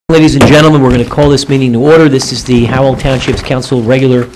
Ladies and gentlemen, we're going to call this meeting to order. This is the Howell Township's Council regular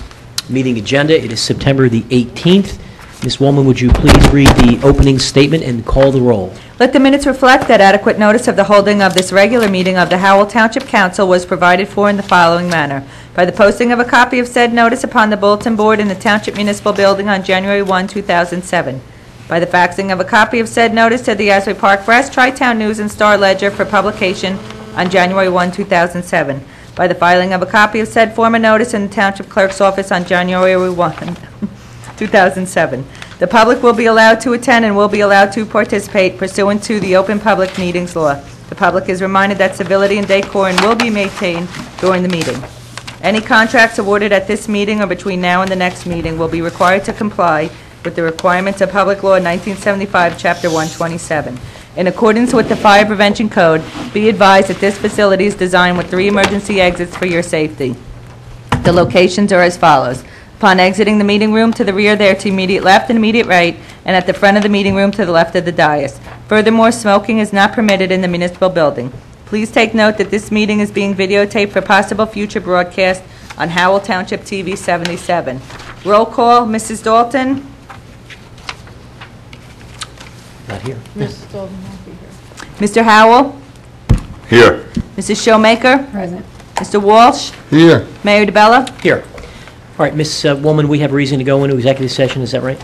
meeting agenda. It is September the 18th. Ms. Woolman, would you please read the opening statement and call the roll? Let the minutes reflect that adequate notice of the holding of this regular meeting of the Howell Township Council was provided for in the following manner. By the posting of a copy of said notice upon the bulletin board in the Township Municipal Building on January 1, 2007. By the faxing of a copy of said notice to the Asbury Park Press, Tri-Town News, and Star Ledger for publication on January 1, 2007. By the filing of a copy of said form of notice in the Township Clerk's office on January 1, 2007. The public will be allowed to attend and will be allowed to participate pursuant to the Open Public Meetings Law. The public is reminded that civility and decorum will be maintained during the meeting. Any contracts awarded at this meeting or between now and the next meeting will be required to comply with the requirements of Public Law 1975, Chapter 127. In accordance with the Fire Prevention Code, be advised that this facility is designed with 3 emergency exits for your safety. The locations are as follows. Upon exiting the meeting room, to the rear there to immediate left and immediate right, and at the front of the meeting room to the left of the dais. Furthermore, smoking is not permitted in the municipal building. Please take note that this meeting is being videotaped for possible future broadcast on Howell Township TV 77. Roll call, Mrs. Dalton. Not here. Mrs. Dalton won't be here. Mr. Howell. Here. Mrs. Showmaker. Present. Mr. Walsh. Here. Mayor DeBella. Here. All right, Ms. Woolman, we have a reason to go into executive session, is that right?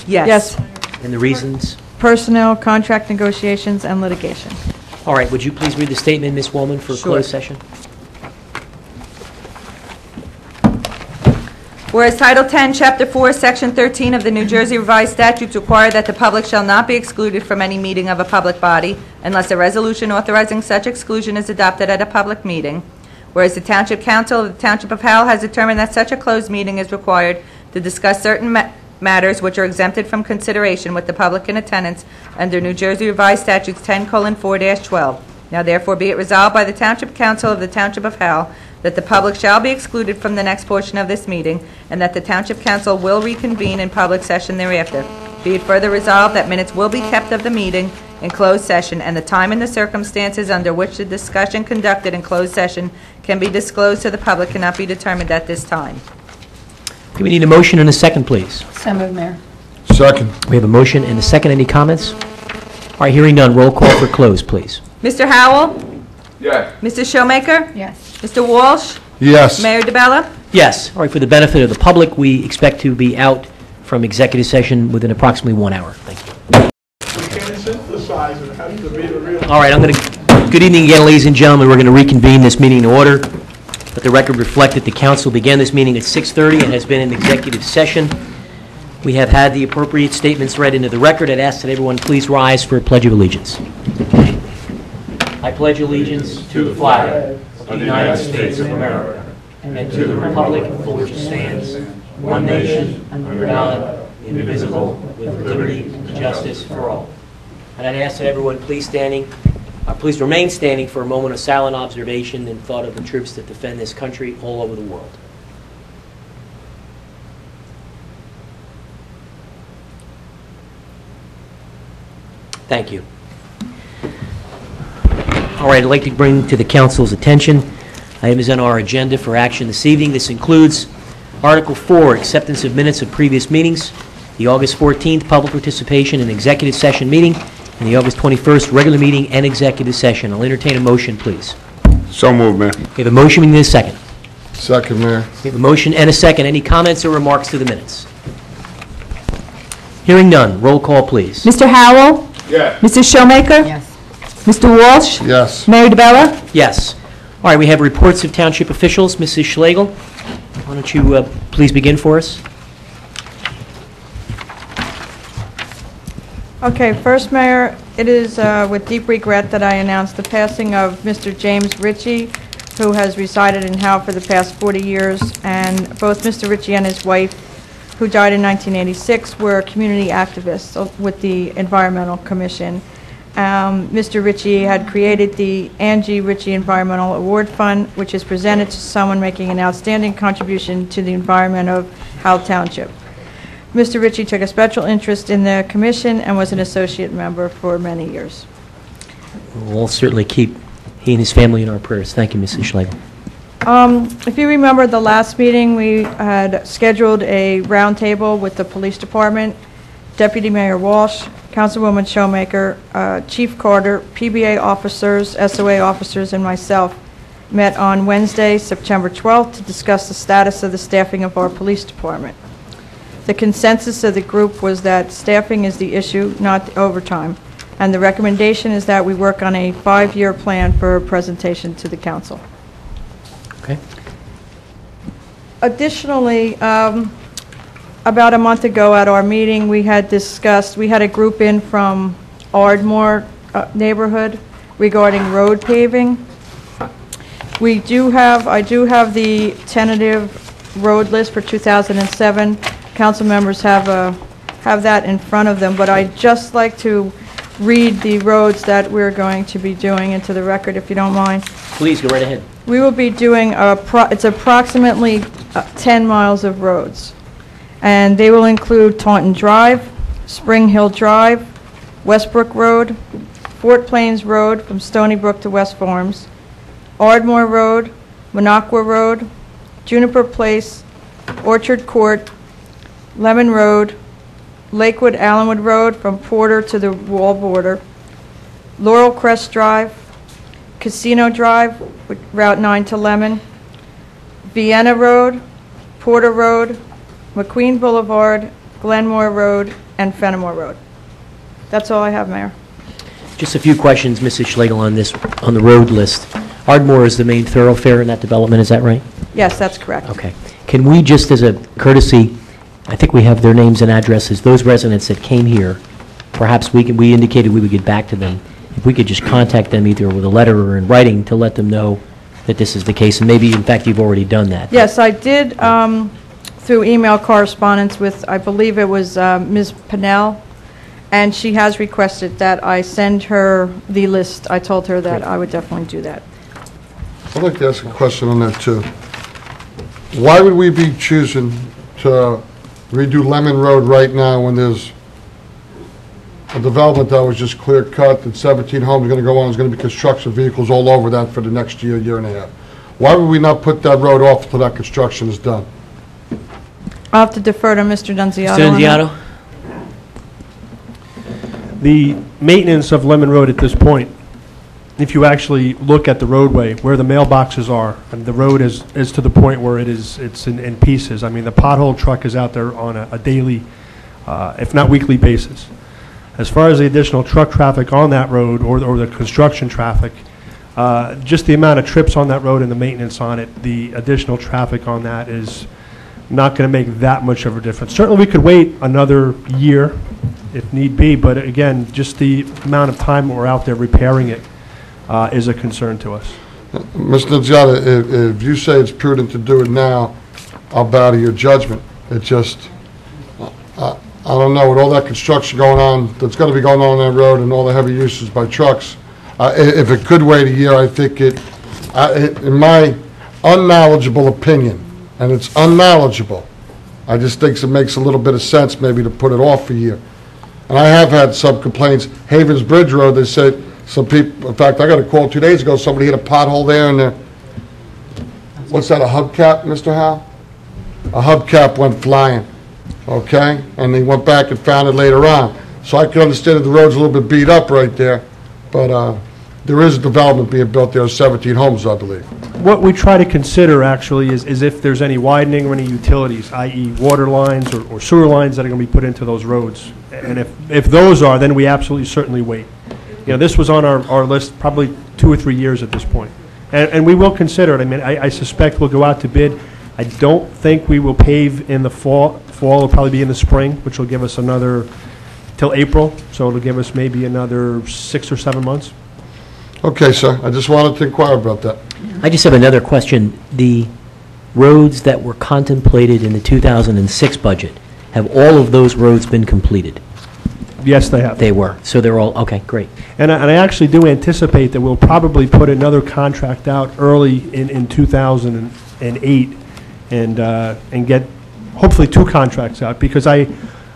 Yes. And the reasons? Personnel, contract negotiations, and litigation. All right, would you please read the statement, Ms. Woolman, for Sure. closed session? Whereas Title 10, Chapter 4, Section 13 of the New Jersey Revised Statutes require that the public shall not be excluded from any meeting of a public body unless a resolution authorizing such exclusion is adopted at a public meeting. Whereas the Township Council of the Township of Howell has determined that such a closed meeting is required to discuss certain matters which are exempted from consideration with the public in attendance under New Jersey Revised Statutes 10:4-12. Now therefore be it resolved by the Township Council of the Township of Howell that the public shall be excluded from the next portion of this meeting, and that the Township Council will reconvene in public session thereafter. Be it further resolved that minutes will be kept of the meeting in closed session, and the time and the circumstances under which the discussion conducted in closed session can be disclosed to the public cannot be determined at this time. Okay, we need a motion and a second, please. So moved, Mayor. Second. We have a motion and a second. Any comments? All right, hearing none, roll call for close, please. Mr. Howell? Yes. Mrs. Showmaker? Yes. Mr. Walsh? Yes. Mayor DeBella? Yes. All right, for the benefit of the public, we expect to be out from executive session within approximately 1 hour. Thank you. All right, good evening again, ladies and gentlemen. We're going to reconvene this meeting in order. Let the record reflect that the council began this meeting at 6:30 and has been in executive session. We have had the appropriate statements read into the record. I'd ask that everyone please rise for a Pledge of Allegiance. I pledge allegiance to the flag of the United States of America and to the republic for which it stands, one nation, under God, indivisible, with liberty and justice for all. And I'd ask that everyone please remain standing for a moment of silent observation in thought of the troops that defend this country all over the world. Thank you. All right, I'd like to bring to the council's attention items on our agenda for action this evening. This includes Article 4, acceptance of minutes of previous meetings, the August 14th public participation in executive session meeting, and the August 21st regular meeting and executive session. I'll entertain a motion, please. So moved, Mayor. We have a motion, we need a second. Second, Mayor. We have a motion and a second. Any comments or remarks to the minutes? Hearing none, roll call, please. Mr. Howell? Yes. Mrs. Showmaker? Yes. Mr. Walsh? Yes. Mayor DeBella? Yes. All right, we have reports of township officials. Mrs. Schlegel, why don't you please begin for us? Okay, first, Mayor, it is with deep regret that I announce the passing of Mr. James Ritchie, who has resided in Howell for the past 40 years, and both Mr. Ritchie and his wife, who died in 1986, were community activists with the Environmental Commission. Mr. Ritchie had created the Angie Ritchie Environmental Award Fund, which is presented to someone making an outstanding contribution to the environment of Howell Township. Mr. Ritchie took a special interest in the commission and was an associate member for many years. We'll certainly keep he and his family in our prayers. Thank you, Mrs. Schlegel. If you remember the last meeting, we had scheduled a roundtable with the police department, Deputy Mayor Walsh, Councilwoman Showmaker, Chief Carter, PBA officers, SOA officers, and myself met on Wednesday, September 12th, to discuss the status of the staffing of our police department. The consensus of the group was that staffing is the issue, not the overtime, and the recommendation is that we work on a 5-year plan for presentation to the council. Okay. Additionally, about a month ago at our meeting, we had a group in from Ardmore neighborhood regarding road paving. I do have the tentative road list for 2007. Council members have that in front of them, but I'd just like to read the roads that we're going to be doing into the record, if you don't mind. Please, go right ahead. We will be doing, it's approximately 10 miles of roads, and they will include Taunton Drive, Spring Hill Drive, Westbrook Road, Fort Plains Road from Stony Brook to West Farms, Ardmore Road, Minocqua Road, Juniper Place, Orchard Court, Lemon Road, Lakewood Allenwood Road from Porter to the wall border, Laurel Crest Drive, Casino Drive, Route 9 to Lemon, Vienna Road, Porter Road, McQueen Boulevard, Glenmore Road, and Fenimore Road. That's all I have, Mayor. Just a few questions, Mrs. Schlegel, on the road list. Ardmore is the main thoroughfare in that development, is that right? Yes, that's correct. Okay. Can we, just as a courtesy, I think we have their names and addresses, those residents that came here, perhaps we indicated we would get back to them. If we could just contact them either with a letter or in writing to let them know that this is the case, and maybe, in fact, you've already done that. Yes, I did, through email correspondence with, I believe it was Ms. Pinnell, and she has requested that I send her the list. I told her that I would definitely do that. I'd like to ask a question on that, too. Why would we be choosing to redo Lemon Road right now when there's a development that was just clear cut, that 17 homes are going to go on, there's going to be construction vehicles all over that for the next year, year and a half? Why would we not put that road off until that construction is done? I'll have to defer to Mr. Nunziato. Mr. on that. Nunziato? The maintenance of Lemon Road at this point, if you actually look at the roadway, where the mailboxes are, and the road is to the point where it's in pieces. I mean, the pothole truck is out there on a daily, if not weekly basis. As far as the additional truck traffic on that road or the construction traffic, just the amount of trips on that road and the maintenance on it, the additional traffic on that is not going to make that much of a difference. Certainly we could wait another year if need be, but again, just the amount of time we're out there repairing it is a concern to us. Mr. Nunziata, if you say it's prudent to do it now, I'll bow to your judgment. It just, I don't know, with all that construction going on, that's going to be going on that road and all the heavy uses by trucks, if it could wait a year, I think in my unknowledgeable opinion, and it's unknowledgeable, I just think it makes a little bit of sense maybe to put it off a year. And I have had some complaints. Havens Bridge Road, they said some people, in fact, I got a call 2 days ago, somebody hit a pothole there, and what's that, a hubcap, Mr. Howell? A hubcap went flying, okay? And they went back and found it later on. So I can understand that the road's a little bit beat up right there, but there is a development being built there, 17 homes, I believe. What we try to consider actually is if there's any widening or any utilities, i.e. water lines or sewer lines that are going to be put into those roads. And if those are, then we absolutely certainly wait. You know, this was on our list probably 2 or 3 years at this point. And we will consider it. I mean, I suspect we'll go out to bid. I don't think we will pave in the fall. Fall will probably be in the spring, which will give us another, till April. So it'll give us maybe another 6 or 7 months. Okay, sir. I just wanted to inquire about that. I just have another question. The roads that were contemplated in the 2006 budget, have all of those roads been completed? Yes, they have. They were. So they're all, okay, great. And I actually do anticipate that we'll probably put another contract out early in 2008 and get hopefully 2 contracts out, because I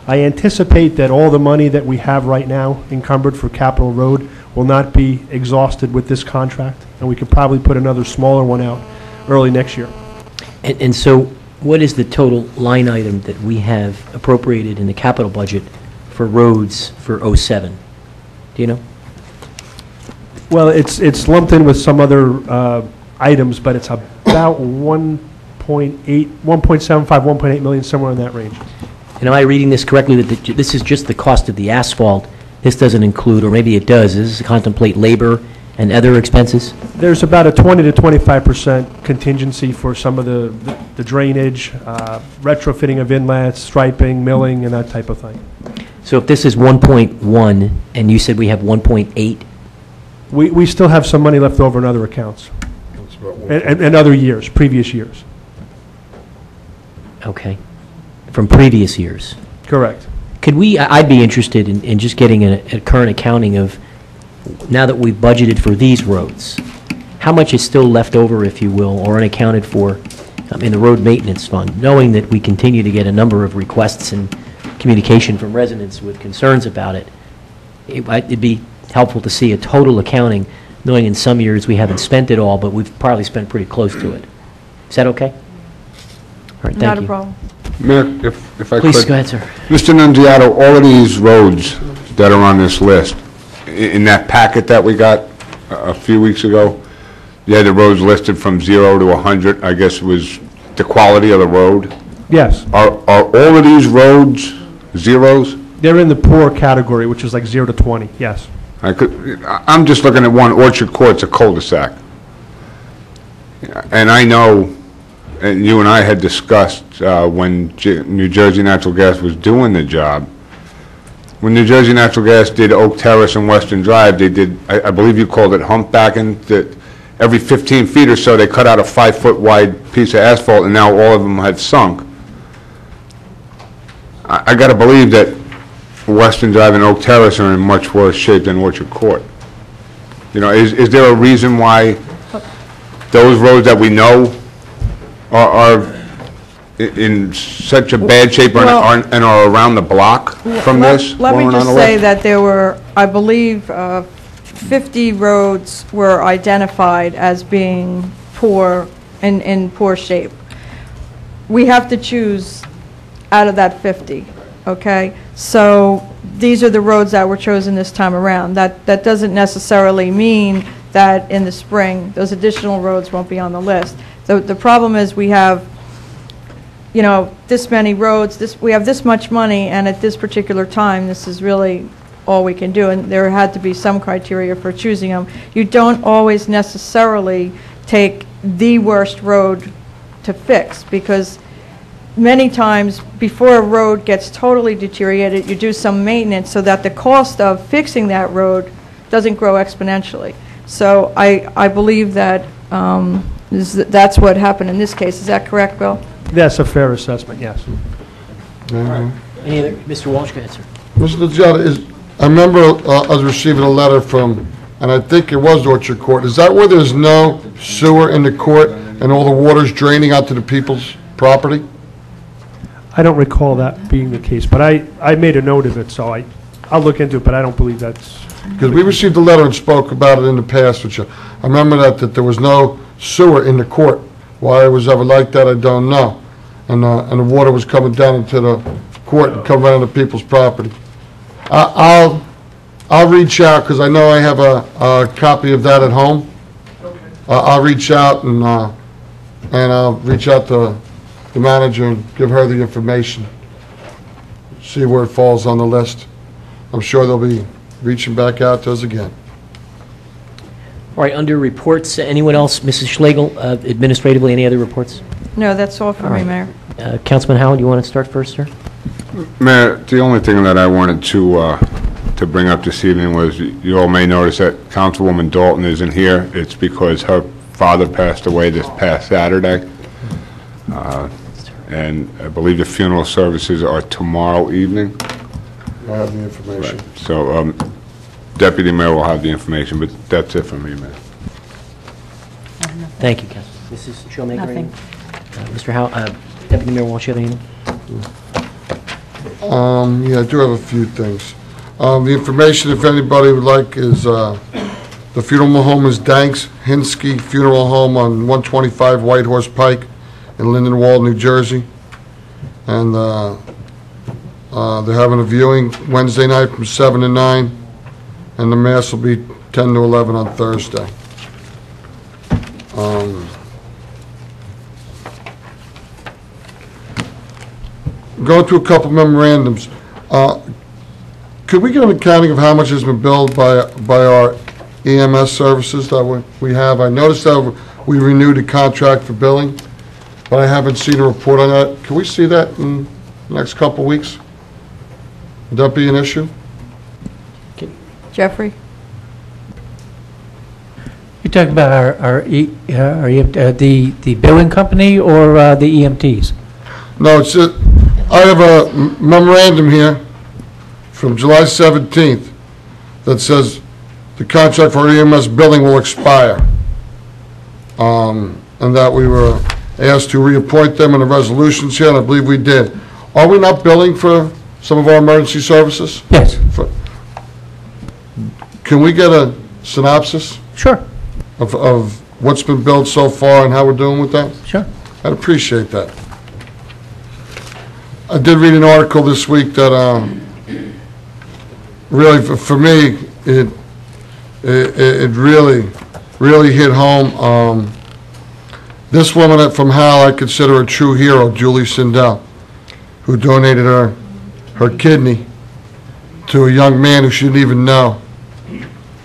anticipate that all the money that we have right now encumbered for Capitol Road will not be exhausted with this contract. And we could probably put another smaller one out early next year. And so what is the total line item that we have appropriated in the capital budget for roads for '07? Do you know? Well, it's lumped in with some other items, but it's about 1.8, 1.75, 1.8 million, somewhere in that range. And am I reading this correctly, that this is just the cost of the asphalt? This doesn't include, or maybe it does, does this contemplate labor and other expenses? There's about a 20 to 25% contingency for some of the drainage, retrofitting of inlets, striping, milling, and that type of thing. So if this is 1.1, and you said we have 1.8, We still have some money left over in other accounts, That's about what- and other years, previous years. okay, from previous years. Correct. Could we, I'd be interested in just getting a current accounting of, now that we've budgeted for these roads, how much is still left over, if you will, or unaccounted for in the road maintenance fund, knowing that we continue to get a number of requests and communication from residents with concerns about it? It'd be helpful to see a total accounting, knowing in some years we haven't spent it all, but we've probably spent pretty close to it. Is that okay? All right, thank you. Not a problem. Mayor, if I could. Please, go ahead, sir. Mr. Nunziato, all of these roads that are on this list, in that packet that we got a few weeks ago, you had the roads listed from 0 to 100, I guess it was the quality of the road. Yes, Are all of these roads zeros? they're in the poor category, which is like 0 to 20, yes. I'm just looking at one, Orchard Court's a cul-de-sac. And I know, and you and I had discussed when New Jersey Natural Gas was doing the job, when New Jersey Natural Gas did Oak Terrace and Western Drive, they did, I believe you called it humpbacking, that every 15 feet or so, they cut out a 5-foot wide piece of asphalt, and now all of them had sunk. I got to believe that Western Drive and Oak Terrace are in much worse shape than Orchard Court. You know, is there a reason why those roads that we know are in such a bad shape and are around the block from this? Let me going on just the say list? that there were, I believe, 50 roads were identified as being poor, in poor shape. We have to choose out of that 50, okay? So these are the roads that were chosen this time around. That doesn't necessarily mean that in the spring, those additional roads won't be on the list. The problem is we have, you know, this many roads, we have this much money, and at this particular time, this is really all we can do, and there had to be some criteria for choosing them. You don't always necessarily take the worst road to fix, because many times, before a road gets totally deteriorated, you do some maintenance so that the cost of fixing that road doesn't grow exponentially. So I believe that that's what happened in this case. Is that correct, Bill? That's a fair assessment, yes. Any other, Mr. Walsh, go ahead, sir. Mr. Nunziato, I remember I was receiving a letter from, and I think it was Orchard Court. Is that where there's no sewer in the court and all the water's draining out to the people's property? I don't recall that being the case, but I made a note of it, so I'll look into it, but I don't believe that's... Because we received a letter and spoke about it in the past, which I remember that there was no sewer in the court. Why it was ever like that, I don't know. And the water was coming down into the court and coming around to people's property. I'll reach out, because I know I have a copy of that at home. I'll reach out and I'll reach out to the manager and give her the information, see where it falls on the list. I'm sure they'll be reaching back out to us again. All right, under reports, anyone else? Mrs. Schlegel, administratively, any other reports? No, that's all for me, Mayor. Councilman Howell, you want to start first, sir? Mayor, the only thing that I wanted to bring up this evening was, you all may notice that Councilwoman Dalton isn't here. It's because her father passed away this past Saturday. And I believe the funeral services are tomorrow evening. I have the information. So Deputy Mayor will have the information, but that's it for me, Mayor. Thank you, Councilman. Mrs. Shoemaker? Nothing. Mr. Howell, Deputy Mayor Walsh, you have anything? Yeah, I do have a few things. The information, if anybody would like, is The funeral home is Danks Hinsky Funeral Home on 125 White Horse Pike in Lindenwold, New Jersey. And they're having a viewing Wednesday night from 7 to 9, and the mass will be 10 to 11 on Thursday. Going through a couple memorandums. Could we get an accounting of how much has been billed by our EMS services that we have? I noticed that we renewed a contract for billing, but I haven't seen a report on that. Can we see that in the next couple of weeks? Would that be an issue? Jeffrey? You're talking about the billing company or the EMTs? No, I have a memorandum here from July 17th that says the contract for EMS billing will expire. And that we were asked to reappoint them in the resolutions here, and I believe we did. Are we not billing for some of our emergency services? Yes. Can we get a synopsis Sure. of what's been billed so far and how we're doing with that? Sure. I'd appreciate that. I did read an article this week that really, for me, it really hit home. This woman from Howell, I consider a true hero, Julie Sindel, who donated her kidney to a young man who she didn't even know,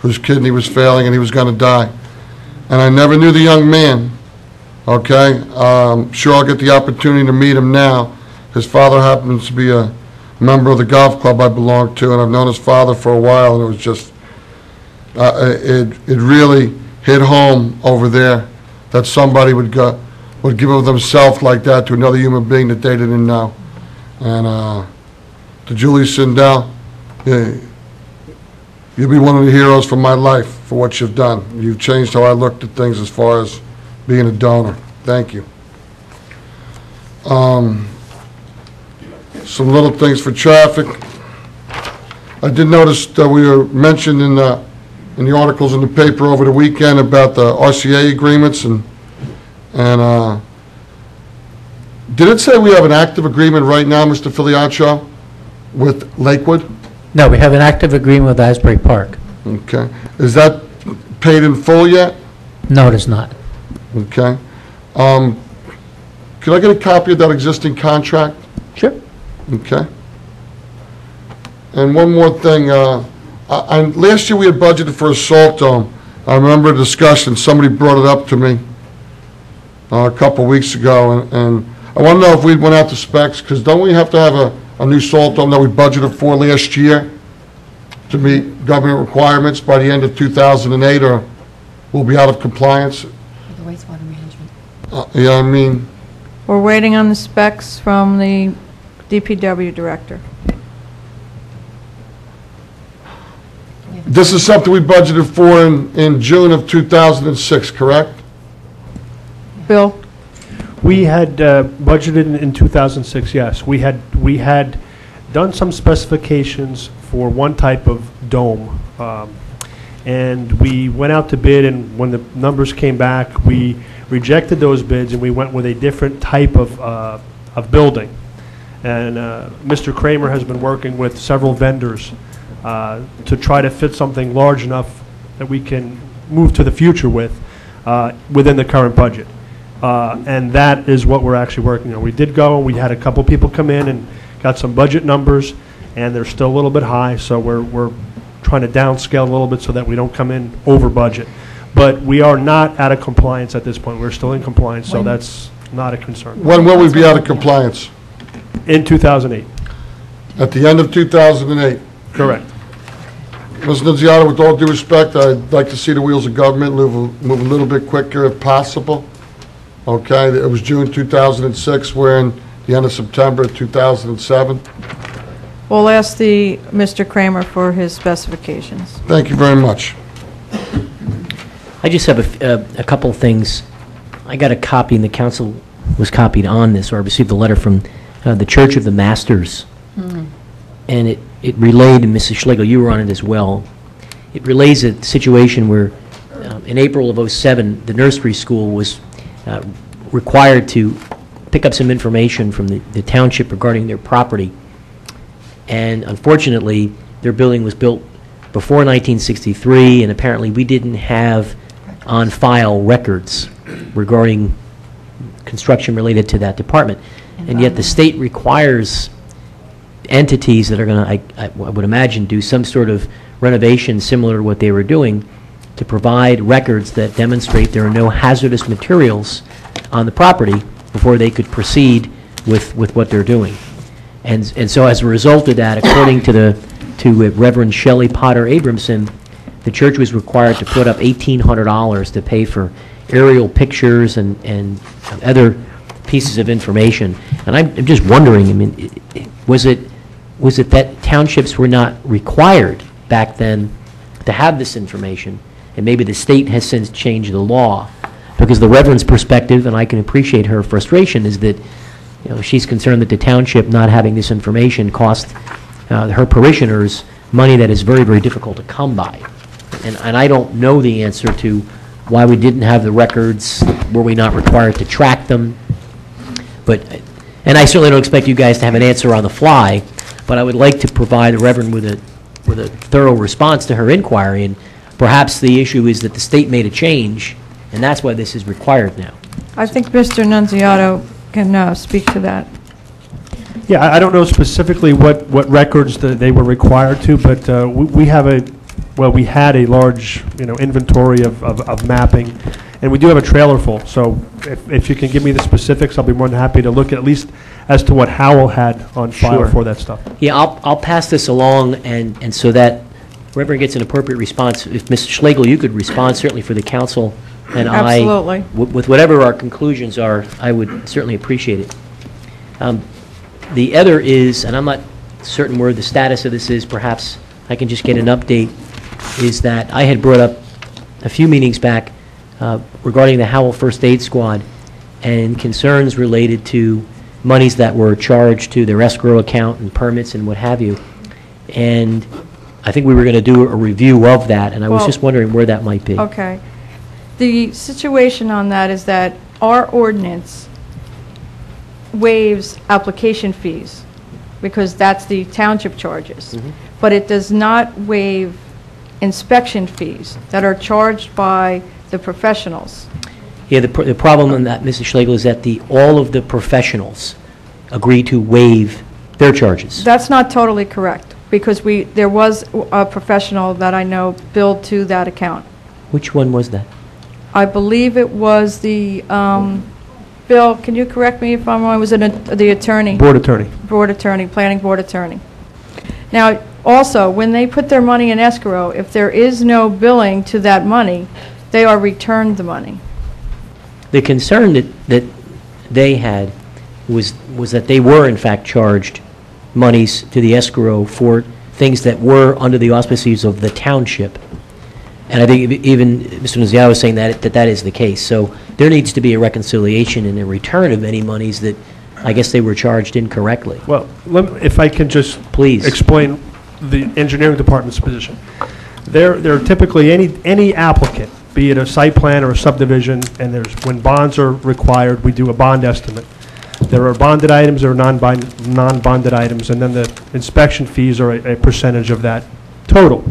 whose kidney was failing and he was going to die. And I never knew the young man, okay? Sure, I'll get the opportunity to meet him now. His father happens to be a member of the golf club I belong to, and I've known his father for a while, and it was just, it really hit home over there that somebody would give of themselves like that to another human being that they didn't know. And to Julie Sindel, you'll be one of the heroes for my life for what you've done. You've changed how I looked at things as far as being a donor. Thank you. Some little things for traffic. I did notice that we were mentioned in the articles in the paper over the weekend about the RCA agreements, and did it say we have an active agreement right now, Mr. Filiaccio, with Lakewood? No, we have an active agreement with Asbury Park. Okay. Is that paid in full yet? No, it is not. Okay. Could I get a copy of that existing contract? Sure. Okay. And one more thing. Last year we had budgeted for a salt dome. I remember a discussion. Somebody brought it up to me a couple weeks ago, and I want to know if we went out to specs, because don't we have to have a new salt dome that we budgeted for last year to meet government requirements by the end of 2008, or we'll be out of compliance? The wastewater management. Yeah, I mean, We're waiting on the specs from the DPW director. this is something we budgeted for in June of 2006, correct? Bill? We had budgeted in 2006, yes. We had done some specifications for one type of dome, and we went out to bid, and when the numbers came back, we rejected those bids, and we went with a different type of building. And Mr. Kramer has been working with several vendors to try to fit something large enough that we can move to the future with within the current budget. And that is what we're actually working on. We did go, and we had a couple people come in and got some budget numbers, and they're still a little bit high, so we're trying to downscale a little bit so that we don't come in over budget. But we are not out of compliance at this point. We're still in compliance, so that's not a concern. When will we be out of compliance? In 2008, At the end of 2008? correct. Ms. Nunziata, with all due respect, I'd like to see the wheels of government move a little bit quicker if possible. Okay, it was June 2006, we're in the end of September 2007. We'll ask Mr. Kramer for his specifications. Thank you very much. I just have a couple of things. I got a copy, and the council was copied on this, or I received a letter from the Church of the Masters, and it relayed, and Mrs. Schlegel, you were on it as well. It relays a situation where in April of '07, the nursery school was required to pick up some information from the township regarding their property. And unfortunately, their building was built before 1963, and apparently we didn't have on file records regarding construction related to that department. And yet the state requires entities that are going to, I would imagine, do some sort of renovation similar to what they were doing to provide records that demonstrate there are no hazardous materials on the property before they could proceed with what they're doing. And so as a result of that, according to Reverend Shelley Potter Abramson, the church was required to put up $1,800 to pay for aerial pictures and other pieces of information. And I'm just wondering, I mean, was it that townships were not required back then to have this information, and maybe the state has since changed the law? Because the Reverend's perspective, and I can appreciate her frustration, is that she's concerned that the township not having this information cost her parishioners money that is very, very difficult to come by. And I don't know the answer to why we didn't have the records. Were we not required to track them? And I certainly don't expect you guys to have an answer on the fly, but I would like to provide the Reverend with a thorough response to her inquiry. And perhaps the issue is that the state made a change, and that's why this is required now. I think Mr. Nunziato can speak to that. Yeah, I don't know specifically what records they were required to, but we had a large, inventory of mapping, and we do have a trailer full. So if you can give me the specifics, I'll be more than happy to look at least as to what Howell had on file Sure. for that stuff. Yeah, I'll pass this along, and so that Reverend gets an appropriate response. If Mr. Schlegel, you could respond certainly for the council, and Absolutely. with whatever our conclusions are, I would certainly appreciate it. The other is, and I'm not certain where the status of this is, perhaps I can just get an update, is that I had brought up a few meetings back regarding the Howell First Aid Squad and concerns related to monies that were charged to their escrow account and permits and what have you. And I think we were going to do a review of that, and I was Well, just wondering where that might be. Okay. The situation on that is that our ordinance waives application fees, because that's the township charges. But it does not waive inspection fees that are charged by the professionals. Yeah, the problem in that, Mrs. Schlegel, is that all of the professionals agree to waive their charges. That's not totally correct, because there was a professional that I know billed to that account. Which one was that? I believe it was the, Bill, can you correct me if I'm wrong, was it the attorney? Board attorney. Board attorney, planning board attorney. Now, also, when they put their money in escrow, if there is no billing to that money, they are returned the money. The concern that they had was that they were in fact charged monies to the escrow for things that were under the auspices of the township. And I think even Mr. Nunziato was saying that is the case. So there needs to be a reconciliation and a return of any monies that I guess they were charged incorrectly. Well, if I can just Please. explain the engineering department's position. They're typically any applicant, be it a site plan or a subdivision, and when bonds are required, we do a bond estimate. There are bonded items, there are non-bonded items, and then the inspection fees are a percentage of that total.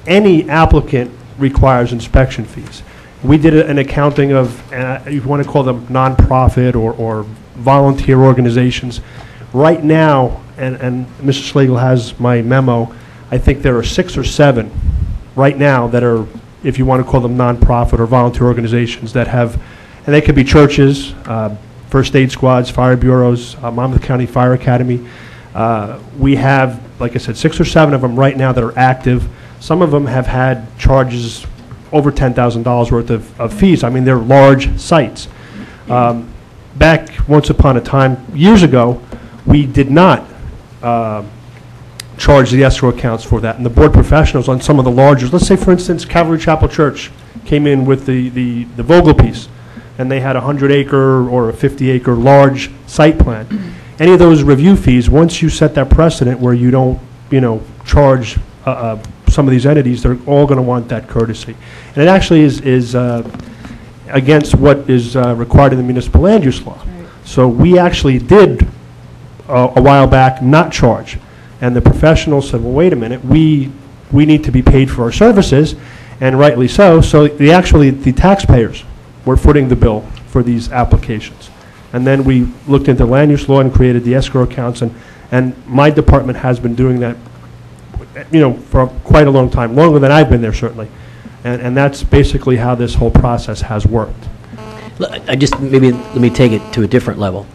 Any applicant requires inspection fees. We did an accounting of, you want to call them nonprofit or volunteer organizations. Right now, and Mr. Schlegel has my memo, I think there are 6 or 7 right now that are, if you want to call them nonprofit or volunteer organizations that have, and they could be churches, first aid squads, fire bureaus, Monmouth County Fire Academy. We have, like I said, 6 or 7 of them right now that are active. Some of them have had charges over $10,000 worth of fees. I mean, they're large sites. Back once upon a time, years ago, we did not charge the escrow accounts for that. And the board professionals on some of the larger, let's say, for instance, Calvary Chapel Church came in with the Vogel piece, and they had a 100-acre or a 50-acre large site plan. Any of those review fees, once you set that precedent where you don't, charge some of these entities, they're all going to want that courtesy. And it actually is against what is required in the municipal land use law. So we actually did, a while back, not charge. And the professionals said, well, wait a minute, we need to be paid for our services, and rightly so. So the taxpayers were footing the bill for these applications. And then we looked into land use law and created the escrow accounts, and my department has been doing that, for quite a long time, longer than I've been there, certainly. And that's basically how this whole process has worked. Maybe let me take it to a different level.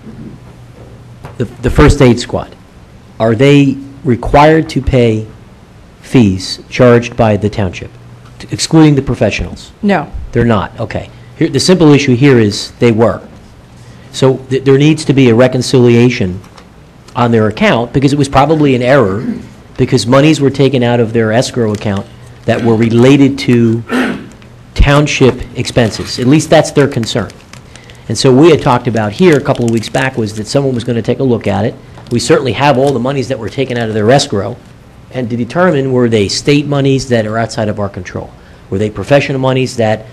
The first aid squad, are they required to pay fees charged by the township, excluding the professionals? No. They're not, okay. The simple issue here is they were. So there needs to be a reconciliation on their account, because it was probably an error, because monies were taken out of their escrow account that were related to township expenses. At least that's their concern. And so we had talked about here a couple of weeks back was that someone was going to take a look at it. We certainly have all the monies that were taken out of their escrow, and to determine, were they state monies that are outside of our control? Were they professional monies that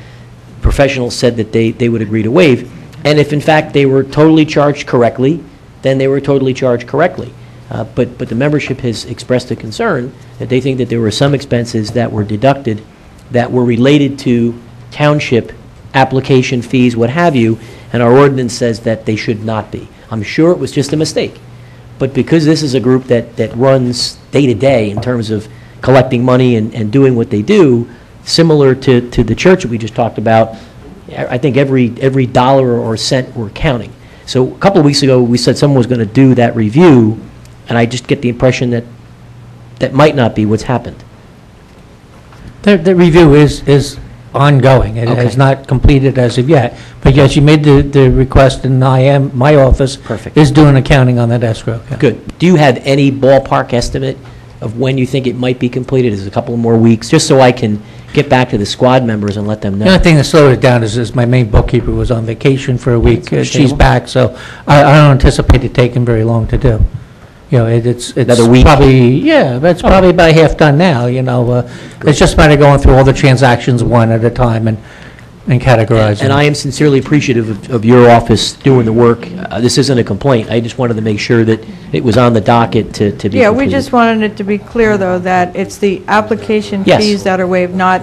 professionals said that they would agree to waive? And if in fact they were totally charged correctly, then they were totally charged correctly. But the membership has expressed a concern that they think that there were some expenses that were deducted that were related to township application fees, what have you, and our ordinance says that they should not be. I'm sure it was just a mistake. But because this is a group that runs day to day in terms of collecting money and doing what they do, similar to the church that we just talked about, I think every dollar or cent we're counting. So a couple of weeks ago, we said someone was going to do that review, and I just get the impression that that might not be what's happened. The review is ongoing. It Okay. has not completed as of yet. But yes, you made the request, and my office Perfect. is doing accounting on that escrow account. Good. Do you have any ballpark estimate of when you think it might be completed? Is it a couple more weeks? Just so I can get back to the squad members and let them know. The only thing that slowed it down is my main bookkeeper was on vacation for a week. That's She's understandable. back, so I don't anticipate it taking very long to do. It's Another week? probably, it's probably about half done now, It's just a matter of going through all the transactions one at a time and categorizing. And I am sincerely appreciative of your office doing the work. This isn't a complaint. I just wanted to make sure that it was on the docket to be completed. Yeah, we just wanted it to be clear, though, that it's the application Yes. fees that are waived, not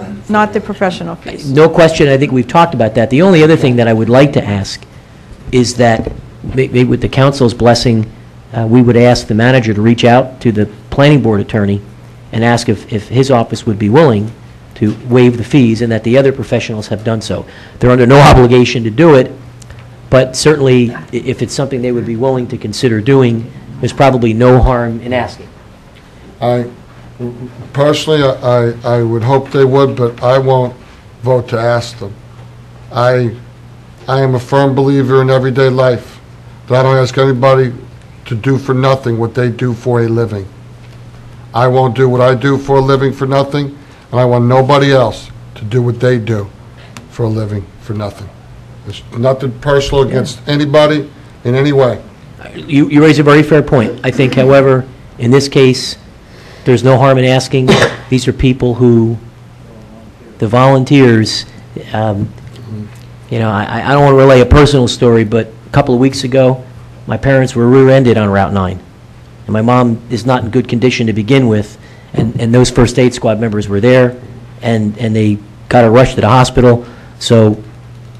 the professional fees. No question, I think we've talked about that. The only other thing that I would like to ask is that, maybe with the council's blessing, we would ask the manager to reach out to the planning board attorney and ask if his office would be willing to waive the fees, and that the other professionals have done so. They're under no obligation to do it, but certainly, if it's something they would be willing to consider doing, there's probably no harm in asking. Personally, I would hope they would, but I won't vote to ask them. I am a firm believer in everyday life, that I don't ask anybody to do for nothing what they do for a living. I won't do what I do for a living for nothing, and I want nobody else to do what they do for a living for nothing. There's nothing personal against anybody in any way. You raise a very fair point. I think, however, in this case, there's no harm in asking. These are people who, the volunteers, I don't want to relay a personal story, but a couple of weeks ago, my parents were rear-ended on Route 9. And my mom is not in good condition to begin with, and those first aid squad members were there, and they got her rushed to the hospital. So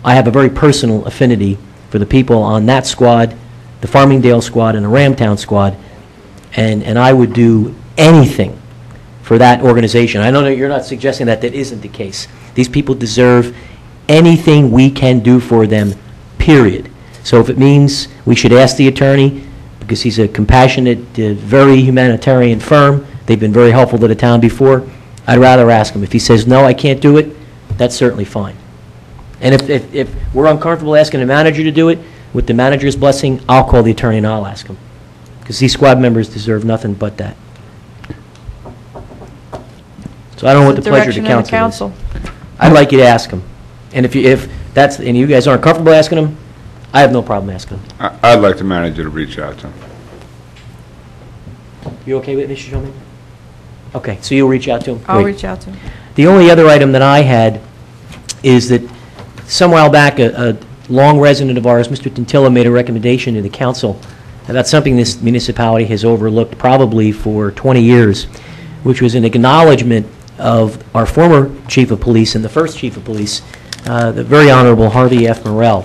I have a very personal affinity for the people on that squad, the Farmingdale squad, and the Ramtown squad, and I would do anything for that organization. I know that you're not suggesting that isn't the case. These people deserve anything we can do for them, period. So if it means we should ask the attorney, because he's a compassionate, very humanitarian firm, they've been very helpful to the town before, I'd rather ask him. If he says, no, I can't do it, that's certainly fine. And if we're uncomfortable asking the manager to do it, with the manager's blessing, I'll call the attorney and I'll ask him. Because these squad members deserve nothing but that. So I don't know what the pleasure of the Direction of council is. I'd like you to ask him. And if you guys aren't comfortable asking him, I have no problem asking him. I'd like the manager to reach out to him. You okay with it, Mr. Shulman? Okay, so you'll reach out to him? I'll Great. reach out to him. The only other item that I had is that some while back, a long resident of ours, Mr. Tintilla, made a recommendation to the council about something this municipality has overlooked probably for 20 years, which was an acknowledgement of our former chief of police and the first chief of police, the very Honorable Harvey F. Morrell.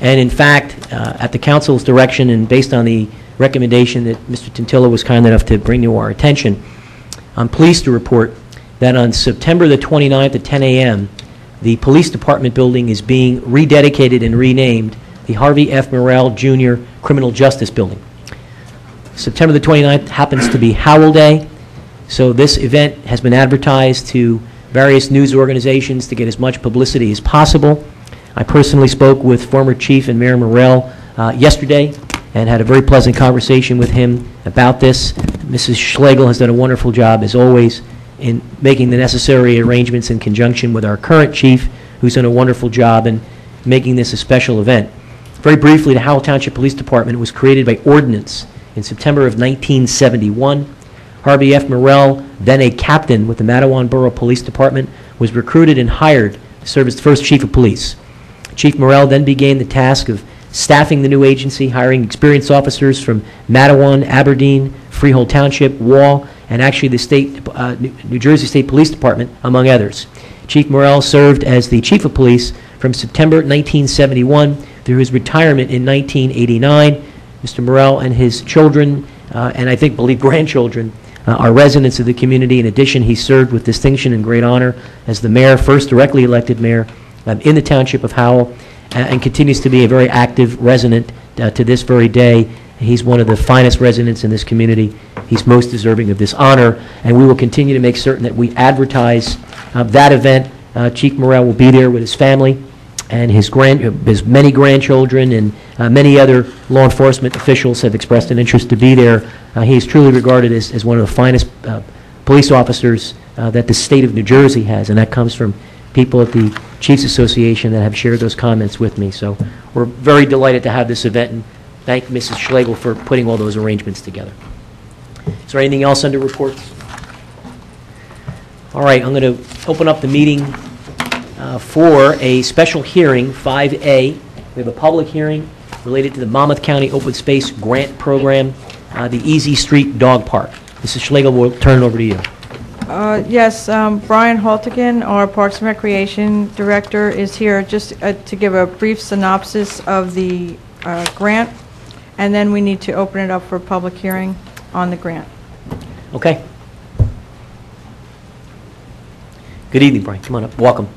And in fact, at the council's direction and based on the recommendation that Mr. Tintilla was kind enough to bring to our attention, I'm pleased to report that on September the 29th at 10 a.m., the police department building is being rededicated and renamed the Harvey F. Morrell Jr. Criminal Justice Building. September the 29th happens to be Howell Day, so this event has been advertised to various news organizations to get as much publicity as possible. I personally spoke with former Chief and Mayor Morrell yesterday and had a very pleasant conversation with him about this. Mrs. Schlegel has done a wonderful job, as always, in making the necessary arrangements in conjunction with our current chief, who's done a wonderful job in making this a special event. Very briefly, the Howell Township Police Department was created by ordinance in September of 1971. Harvey F. Morrell, then a captain with the Matawan Borough Police Department, was recruited and hired to serve as the first chief of police. Chief Morrell then began the task of staffing the new agency, hiring experienced officers from Matawan, Aberdeen, Freehold Township, Wall, and actually the state, New Jersey State Police Department, among others. Chief Morrell served as the chief of police from September 1971 through his retirement in 1989. Mr. Morrell and his children, and I believe grandchildren, are residents of the community. In addition, he served with distinction and great honor as the mayor, first directly elected mayor in the township of Howell, and continues to be a very active resident to this very day. He's one of the finest residents in this community. He's most deserving of this honor, and we will continue to make certain that we advertise that event. Chief Morrell will be there with his family and his many grandchildren, and many other law enforcement officials have expressed an interest to be there. He is truly regarded as one of the finest police officers that the state of New Jersey has, and that comes from people at the Chiefs Association that have shared those comments with me. So we're very delighted to have this event, and thank Mrs. Schlegel for putting all those arrangements together. Is there anything else under reports? All right, I'm going to open up the meeting for a special hearing, 5A. We have a public hearing related to the Monmouth County Open Space Grant Program, the Easy Street Dog Park. Mrs. Schlegel, we'll turn it over to you. Yes, Brian Haltigan, our Parks and Recreation Director, is here just to give a brief synopsis of the grant, and then we need to open it up for a public hearing on the grant. Okay. Good evening, Brian. Come on up. Welcome.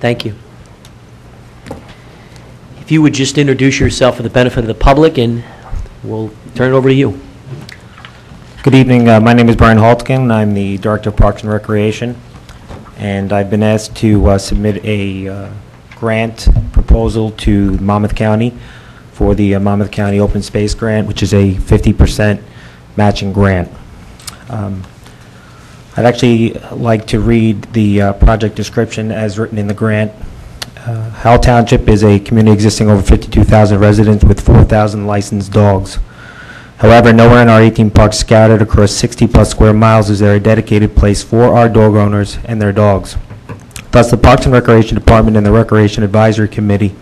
Thank you. If you would just introduce yourself for the benefit of the public, and we'll turn it over to you. Good evening. My name is Brian Haltkin. I'm the Director of Parks and Recreation, and I've been asked to submit a grant proposal to Monmouth County for the Monmouth County Open Space Grant, which is a 50% matching grant. I'd actually like to read the project description as written in the grant. Howell Township is a community existing over 52,000 residents with 4,000 licensed dogs. However, nowhere in our 18 parks scattered across 60-plus square miles is there a dedicated place for our dog owners and their dogs. Thus, the Parks and Recreation Department and the Recreation Advisory Committee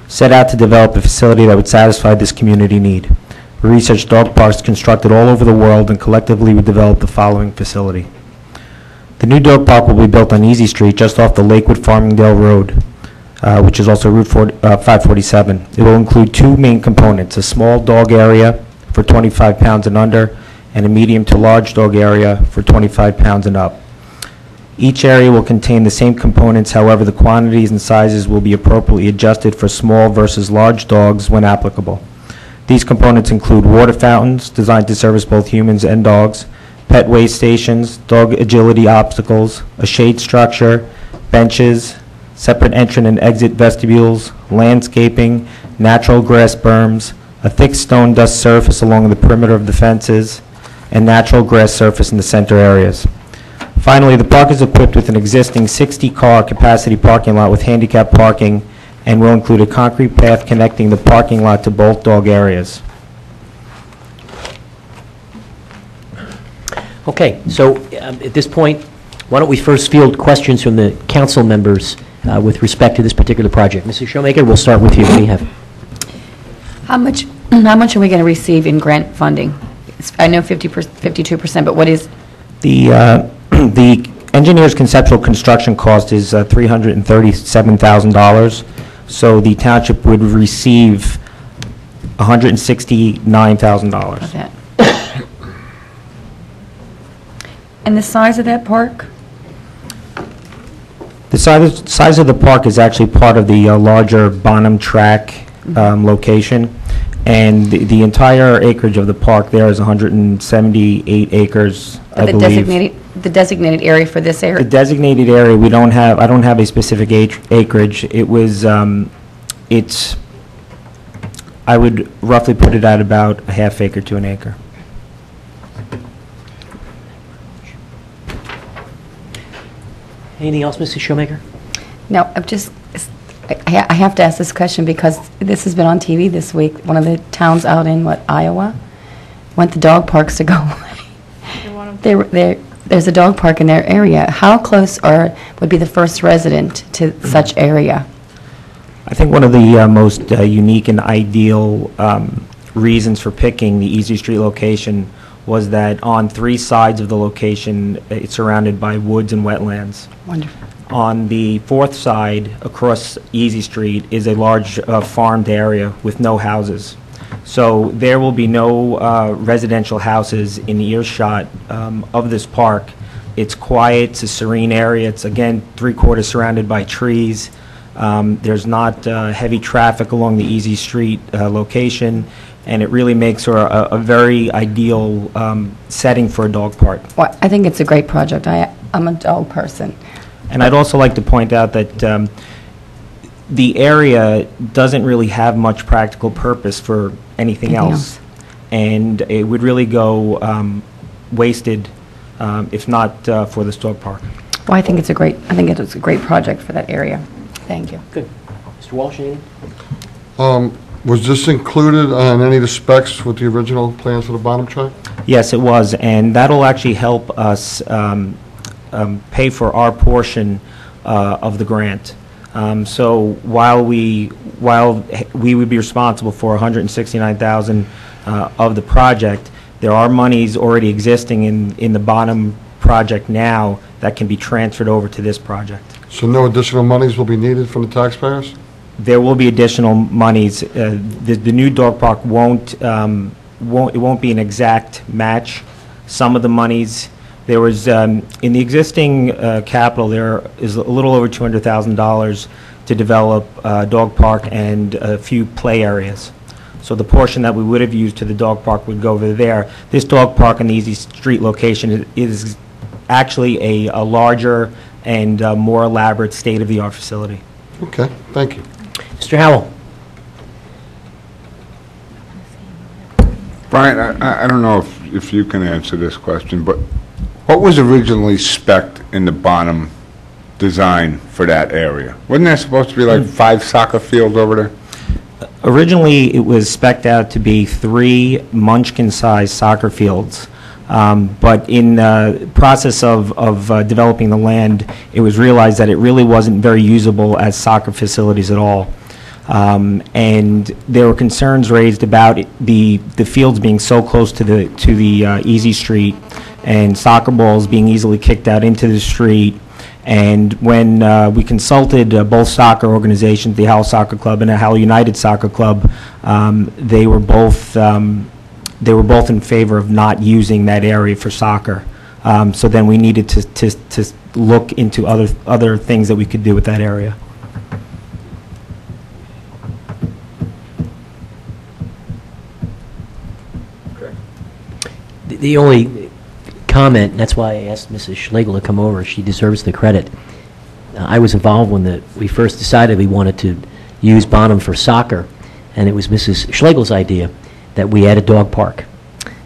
set out to develop a facility that would satisfy this community need. We researched dog parks constructed all over the world, and collectively we developed the following facility. The new dog park will be built on Easy Street just off the Lakewood Farmingdale Road, which is also Route 547. It will include two main components, a small dog area for 25 pounds and under, and a medium to large dog area for 25 pounds and up. Each area will contain the same components, however the quantities and sizes will be appropriately adjusted for small versus large dogs when applicable. These components include water fountains designed to service both humans and dogs, pet weigh stations, dog agility obstacles, a shade structure, benches, separate entrance and exit vestibules, landscaping, natural grass berms, a thick stone dust surface along the perimeter of the fences, and natural grass surface in the center areas. Finally, the park is equipped with an existing 60-car capacity parking lot with handicap parking and will include a concrete path connecting the parking lot to both dog areas. Okay, so at this point, why don't we first field questions from the council members with respect to this particular project? Mrs. Showmaker, we'll start with you. What do you have? How much are we going to receive in grant funding? I know 52%, but what is, The engineer's conceptual construction cost is $337,000, so the township would receive $169,000. of that? And the size of that park? The size of the park is actually part of the larger Bonham Track location, and the entire acreage of the park there is 178 acres, I The believe. designated area for this The area? designated area, I don't have a specific acreage. It was, I would roughly put it at about a half acre to an acre. Anything else, Mrs. Showmaker? No, I have to ask this question because this has been on TV this week. One of the towns out in, Iowa, want the dog parks to go away. There's a dog park in their area. How close would be the first resident to such area? I think one of the most unique and ideal reasons for picking the Easy Street location was that on 3 sides of the location, it's surrounded by woods and wetlands. Wonderful. On the 4th side, across Easy Street, is a large farmed area with no houses. So there will be no residential houses in earshot of this park. It's quiet, it's a serene area, it's again 3/4 surrounded by trees. There's not heavy traffic along the Easy Street location, and it really makes her a very ideal setting for a dog park. Well, I think it's a great project. I'm a dog person. And I'd also like to point out that the area doesn't really have much practical purpose for anything else. And it would really go wasted if not for this dog park. Well, I think it's a great project for that area. Thank you. Good. Mr. Walsh, anything? Was this included on any of the specs with the original plans for the bottom track? Yes, it was, and that'll actually help us pay for our portion of the grant. So while we would be responsible for $169,000 of the project, there are monies already existing in the bottom project now that can be transferred over to this project. So no additional monies will be needed from the taxpayers? There will be additional monies. The new dog park won't be an exact match. Some of the monies, there was, in the existing capital, there is a little over $200,000 to develop a dog park and a few play areas. So the portion that we would have used to the dog park would go over there. This dog park in the Easy Street location is actually a larger and more elaborate state-of-the-art facility. Okay, thank you. Mr. Howell? Brian, I don't know if you can answer this question, but what was originally spec'd in the bottom design for that area? Wasn't there supposed to be like 5 soccer fields over there? Originally, it was spec'd out to be 3 Munchkin-sized soccer fields, but in the process of developing the land, it was realized that it really wasn't very usable as soccer facilities at all. And there were concerns raised about the fields being so close to the Easy Street and soccer balls being easily kicked out into the street. And when we consulted both soccer organizations, the Howell Soccer Club and the Howell United Soccer Club, they were both in favor of not using that area for soccer. So then we needed to look into other things that we could do with that area. The only comment, and that's why I asked Mrs. Schlegel to come over, she deserves the credit. I was involved when we first decided we wanted to use Bonham for soccer, and it was Mrs. Schlegel's idea that we add a dog park.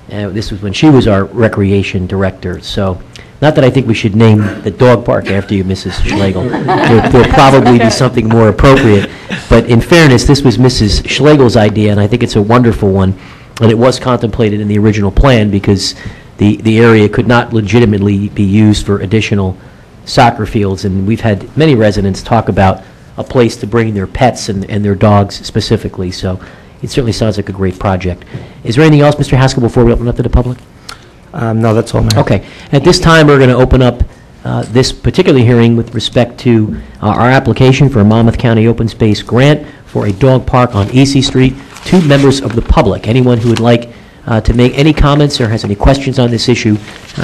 This was when she was our recreation director, so not that I think we should name the dog park after you, Mrs. Schlegel. There'll probably be something more appropriate, but in fairness, this was Mrs. Schlegel's idea, and I think it's a wonderful one. And it was contemplated in the original plan because the area could not legitimately be used for additional soccer fields, and we've had many residents talk about a place to bring their pets and their dogs specifically, so it certainly sounds like a great project. Is there anything else, Mr. Haskell, before we open up to the public? No, that's all, Mayor. Okay. At this time, we're going to open up this particular hearing with respect to our application for a Monmouth County Open Space Grant for a dog park on Easy Street to members of the public. Anyone who would like to make any comments or has any questions on this issue,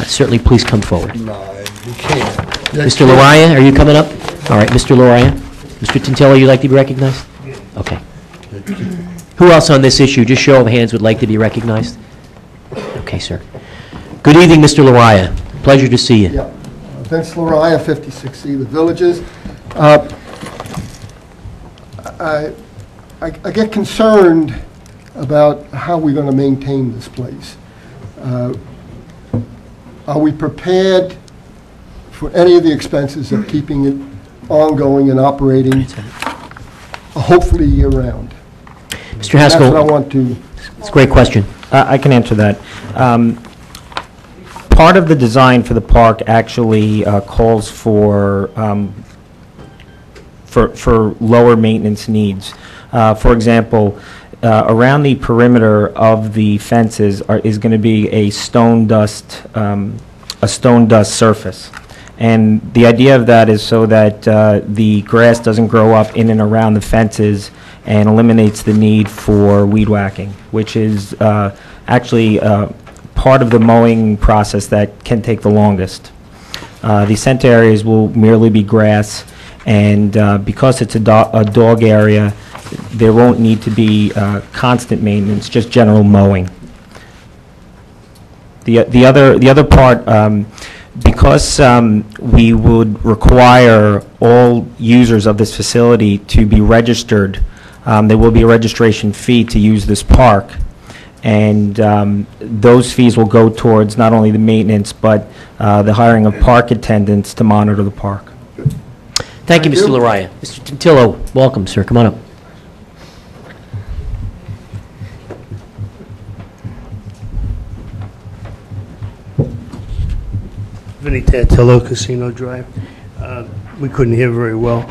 certainly please come forward. No, you can't. Mr. Lariah, are you coming up? All right, Mr. Lariah. Mr. Tintillo, you'd like to be recognized? Okay. Who else on this issue, just show of hands, would like to be recognized? Okay, sir. Good evening, Mr. Lariah. Pleasure to see you. Yeah. Vince Lariah, 56E, The Villages. I get concerned about how we're going to maintain this place. Are we prepared for any of the expenses of keeping it ongoing and operating, hopefully year-round? Mr. Haskell. That's what I want to... It's a great question. I can answer that. Part of the design for the park actually calls for lower maintenance needs. For example, around the perimeter of the fences is going to be a stone dust surface. And the idea of that is so that the grass doesn't grow up in and around the fences and eliminates the need for weed whacking, which is actually part of the mowing process that can take the longest. The center areas will merely be grass, and because it's a dog area, there won't need to be constant maintenance, just general mowing. The other part, because we would require all users of this facility to be registered, there will be a registration fee to use this park, and those fees will go towards not only the maintenance, but the hiring of park attendants to monitor the park. Thank you, Mr. Lariah. Mr. Tintillo, welcome, sir. Come on up. Vinny Tantillo, Casino Drive. We couldn't hear very well.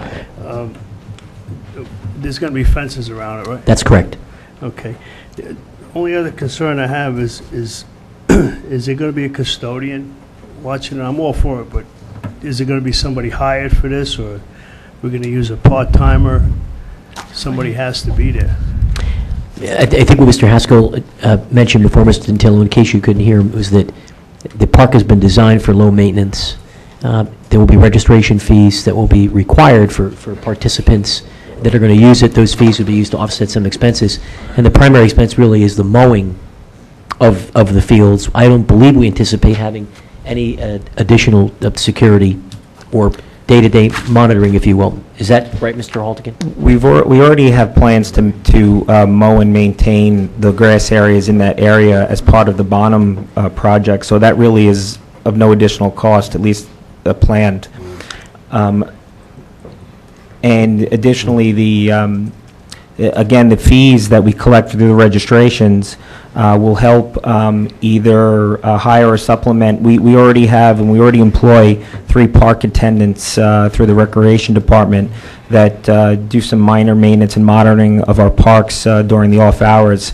There's going to be fences around it, right? That's correct. Okay. The only other concern I have is is there going to be a custodian watching it? I'm all for it, but is there going to be somebody hired for this, or we're going to use a part-timer? Somebody has to be there. I think what Mr. Haskell mentioned before, Mr. Tintillo, in case you couldn't hear him, was that the park has been designed for low maintenance. There will be registration fees that will be required for participants that are going to use it. Those fees will be used to offset some expenses. And the primary expense really is the mowing of the fields. I don't believe we anticipate having any additional security or day-to-day monitoring, if you will. Is that right, Mr. Haltigan? We already have plans to mow and maintain the grass areas in that area as part of the Bonham project, so that really is of no additional cost, at least planned. And additionally, again, the fees that we collect through the registrations will help either hire or supplement. We already have, and we already employ 3 park attendants through the Recreation Department that do some minor maintenance and monitoring of our parks during the off hours.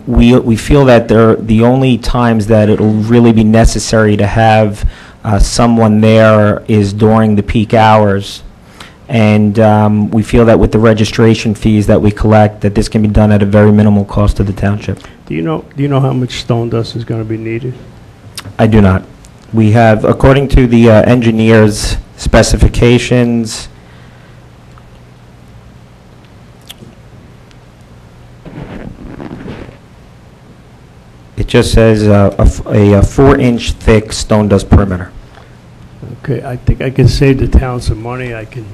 We feel that the only times that it will really be necessary to have someone there is during the peak hours. And we feel that with the registration fees that we collect, that this can be done at a very minimal cost to the township. Do you know how much stone dust is going to be needed? I do not. We have, according to the engineer's specifications, it just says a 4-inch thick stone dust perimeter. Okay, I think I can save the town some money. I can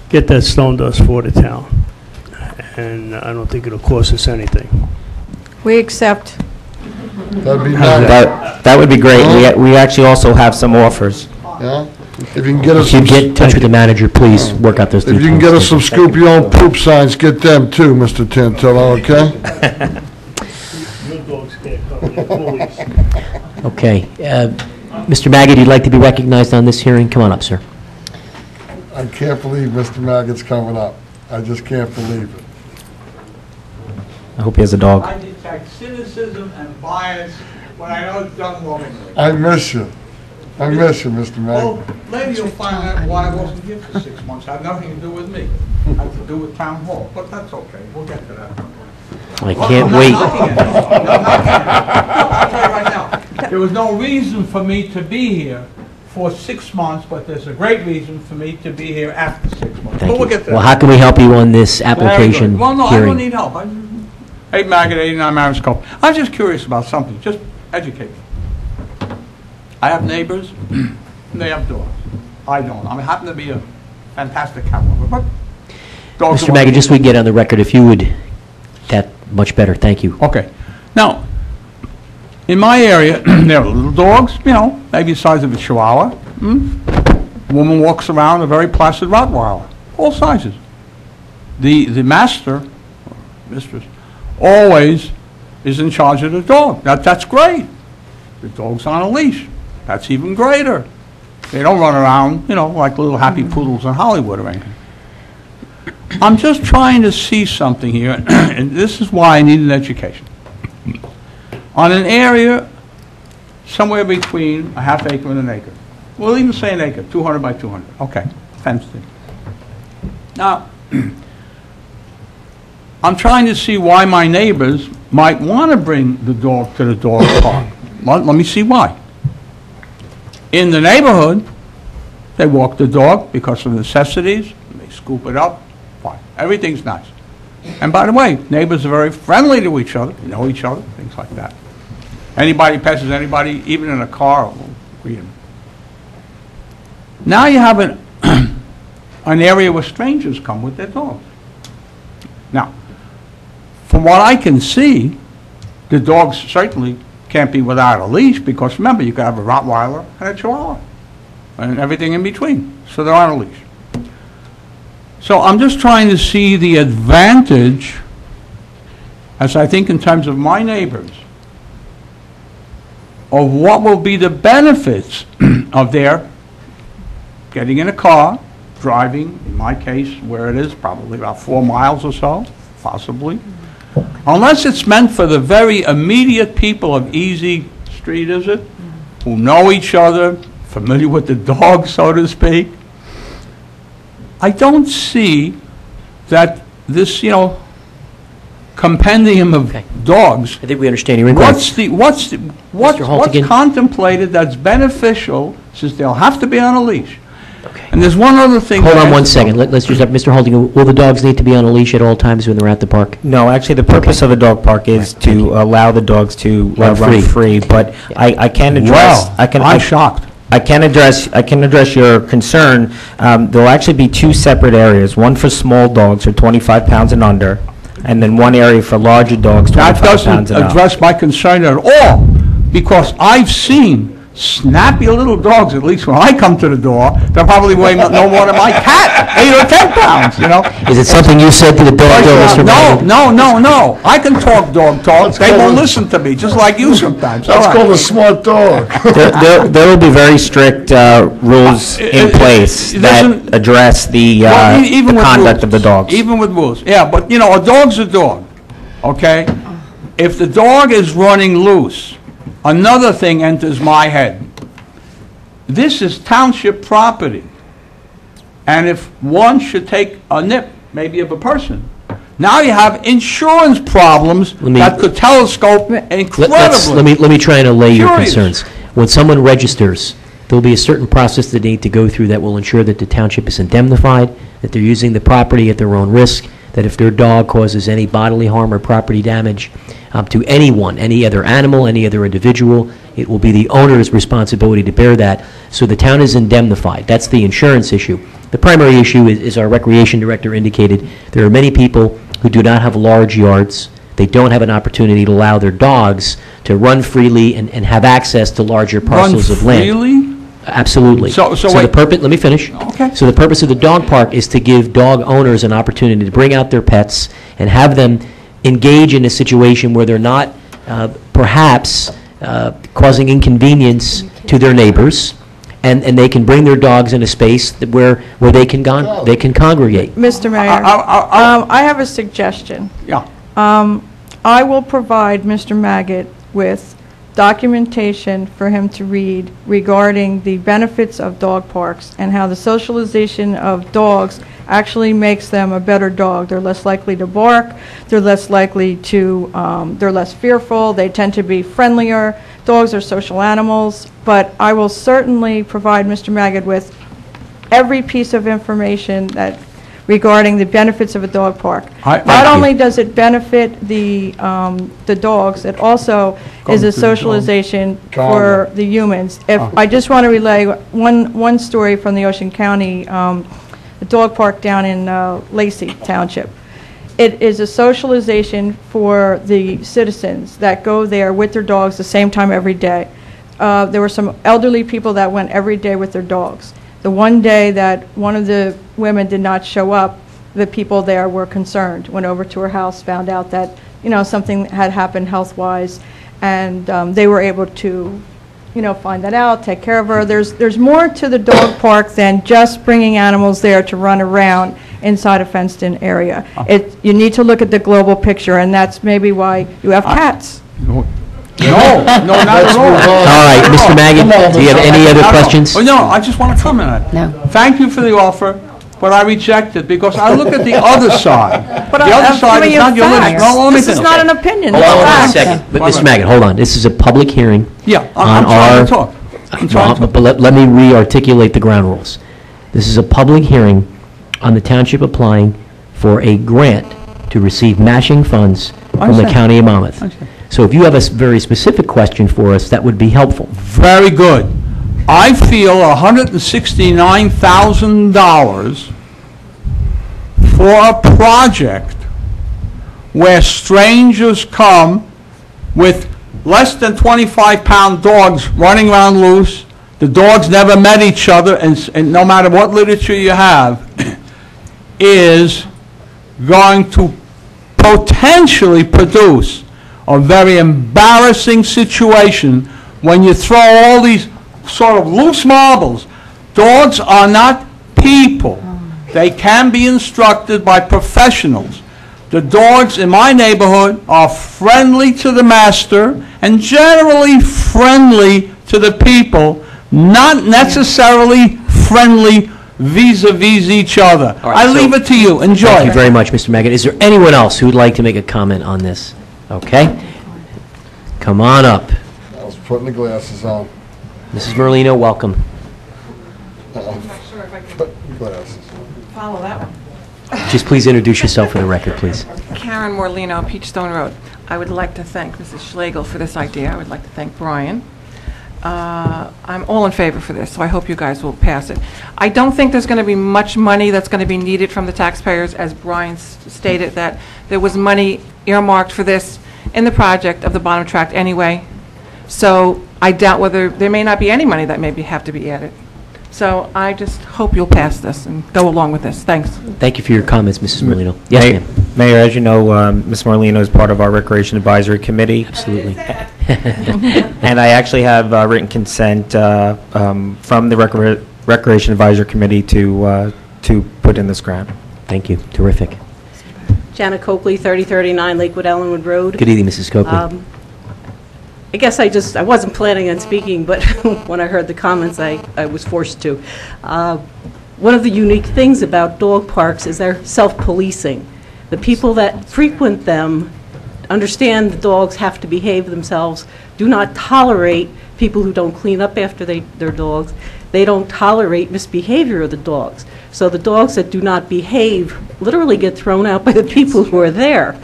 get that stone dust for the town, and I don't think it'll cost us anything. We accept. That'd be nice. That would be great. We actually also have some offers. Yeah? If you can get us If you some... get in touch with the manager, please work out those If details. you can get us some scoop your own poop signs, get them too, Mr. Tantillo, okay? Your dogs can't come in. bullies. Okay. Mr. Magid, you'd like to be recognized on this hearing? Come on up, sir. I can't believe Mr. Maggot's coming up. I just can't believe it. I hope he has a dog. I detect cynicism and bias when I know it's done lovingly. I miss you. I miss you, Mr. Well, Maggot. later you'll find out why I wasn't here for 6 months. It had nothing to do with me. It had to do with Town Hall, but that's okay. We'll get to that. I can't wait. I'm not knocking it. I'm not knocking it. I'll tell you right now, there was no reason for me to be here for 6 months, but there's a great reason for me to be here after 6 months. Thank But we'll you. get to Well, that. how can we help you on this Very good. application Well, no, I don't hearing? need help. 8 Maggot, 89 Marriage Cove. I'm just curious about something. Just educate me. I have neighbors. They have dogs. I don't. I happen to be a fantastic cat lover, but dogs Mr. are Magid, just so we can get on the record, if you would, that much better. Thank you. Okay. Now, in my area, there are little dogs, maybe the size of a Chihuahua. Woman walks around a very placid Rottweiler, all sizes. The master, mistress, always is in charge of the dog. That's great. The dog's on a leash. That's even greater. They don't run around, like little happy poodles in Hollywood or anything. I'm just trying to see something here, and this is why I need an education. On an area somewhere between a half acre and an acre. We'll even say an acre, 200 by 200. Okay, fenced in. Now, I'm trying to see why my neighbors might want to bring the dog to the dog park. Let me see why. In the neighborhood, they walk the dog because of necessities. They scoop it up. Fine. Everything's nice. And by the way, neighbors are very friendly to each other. They know each other, things like that. Anybody passes anybody, even in a car, will greet them. Now you have an area where strangers come with their dogs. Now, from what I can see, the dogs certainly can't be without a leash because, remember, you could have a Rottweiler and a Chihuahua and everything in between. So they're on a leash. So I'm just trying to see the advantage, as I think in terms of my neighbors, of what will be the benefits of their getting in a car, driving, in my case, where it is, probably about 4 miles or so, possibly. Unless it's meant for the very immediate people of Easy Street, is it? Who know each other, familiar with the dog, so to speak. I don't see that this, compendium of dogs. I think we understand your inquiry. What's Haltigan. contemplated that's beneficial, since they'll have to be on a leash. And there's one other thing. Hold on one second. Let's just have Mr. Haltigan. Will the dogs need to be on a leash at all times when they're at the park? No, actually, the purpose of the dog park is to allow the dogs to Run run free. free, but I can address... Wow, I'm shocked. I can address your concern. There'll actually be 2 separate areas, one for small dogs, or 25 pounds and under, and then one area for larger dogs, 25 That pounds doesn't and up. address my concern at all, because I've seen snappy little dogs, at least when I come to the door, that probably weigh no more than my cat, 8 or 10 pounds, Is it something you said to the dog, though, Mr. Magid? No. I can talk dog talk. They won't listen to me, just like you sometimes. All That's right. called a smart dog. There will be very strict rules in place it that doesn't- address the Well, even with conduct rules. of the dogs. Even with rules, yeah, but, a dog's a dog, okay? If the dog is running loose, another thing enters my head. This is township property. And if one should take a nip, maybe of a person, now you have insurance problems that could telescope incredibly. Let me try and allay your Curious. concerns. When someone registers, there'll be a certain process they need to go through that will ensure that the township is indemnified, that they're using the property at their own risk, that if their dog causes any bodily harm or property damage to anyone, any other animal, any other individual, it will be the owner's responsibility to bear that, so the town is indemnified. That's the insurance issue. The primary issue is our recreation director indicated, there are many people who do not have large yards. They don't have an opportunity to allow their dogs to run freely and have access to larger parcels of land. Run freely? Absolutely. So the wait. purpose, let me finish. Okay. So the purpose of the dog park is to give dog owners an opportunity to bring out their pets and have them engage in a situation where they're not perhaps causing inconvenience to their neighbors, and they can bring their dogs in a space where they can congregate. Mr. Mayor, I have a suggestion. Yeah. I will provide Mr. Maggot with documentation for him to read regarding the benefits of dog parks and how the socialization of dogs actually makes them a better dog. They're less likely to bark, they're less likely to, they're less fearful, they tend to be friendlier. Dogs are social animals, but I will certainly provide Mr. Maggot with every piece of information that regarding the benefits of a dog park. Not only does it benefit the dogs, it also is a socialization for the humans. I just want to relay one story from the Ocean County, the dog park down in Lacey Township. It is a socialization for the citizens that go there with their dogs the same time every day. There were some elderly people that went every day with their dogs. The one day that one of the women did not show up, the people there were concerned, went over to her house, found out that, something had happened health-wise, and they were able to, find that out, take care of her. There's more to the dog park than just bringing animals there to run around inside a fenced-in area. You need to look at the global picture, and that's maybe why you have cats. No, not at all. All right, Mr. Maggot, do you have any other questions? Oh, no, I just want to comment on it. No. Thank you for the offer, but I reject it because I look at the other side. But The other side is not your list. No, let me This is finish. not an opinion. Hold it's on a one fact. second. But Mr. Maggot, hold on. This is a public hearing. Yeah, on I'm trying to talk. But let me re-articulate the ground rules. This is a public hearing on the township applying for a grant to receive matching funds from the Understand. county of Monmouth. Understand. So if you have a very specific question for us, that would be helpful. Very good. I feel $169,000 for a project where strangers come with less than 25-pound dogs running around loose. The dogs never met each other, and no matter what literature you have, is going to potentially produce a very embarrassing situation when you throw all these sort of loose marbles. Dogs are not people. They can be instructed by professionals. The dogs in my neighborhood are friendly to the master and generally friendly to the people, not necessarily friendly vis-a-vis each other. All right, I so- leave it to you. Enjoy. Thank you very much, Mr. Maggot. Is there anyone else who would like to make a comment on this? Okay. Come on up. I was putting the glasses on. Mrs. Merlino, welcome. Glasses. Follow that one. Just please introduce yourself for the record, please. Karen Morlino, Peachstone Road. I would like to thank Mrs. Schlegel for this idea. I would like to thank Brian. I'm all in favor for this, so I hope you guys will pass it. I don't think there's going to be much money that's going to be needed from the taxpayers, as Brian stated, that there was money earmarked for this in the project of the bottom tract anyway. So I doubt whether, there may not be any money that maybe have to be added. So I just hope you'll pass this and go along with this. Thanks. Thank you for your comments, Mrs. Merlino. Yes, ma'am. Mayor, as you know, Ms. Morlino is part of our Recreation Advisory Committee. Absolutely. And I actually have written consent from the Recreation Advisory Committee to put in this grant. Thank you. Terrific. Janet Coakley, 3039 Lakewood Ellenwood Road. Good evening, Mrs. Coakley. I guess I wasn't planning on speaking, but when I heard the comments, I was forced to. One of the unique things about dog parks is they're self-policing. The people that frequent them understand the dogs have to behave themselves, do not tolerate people who don't clean up after their dogs. They don't tolerate misbehavior of the dogs. So the dogs that do not behave literally get thrown out by the people who are there.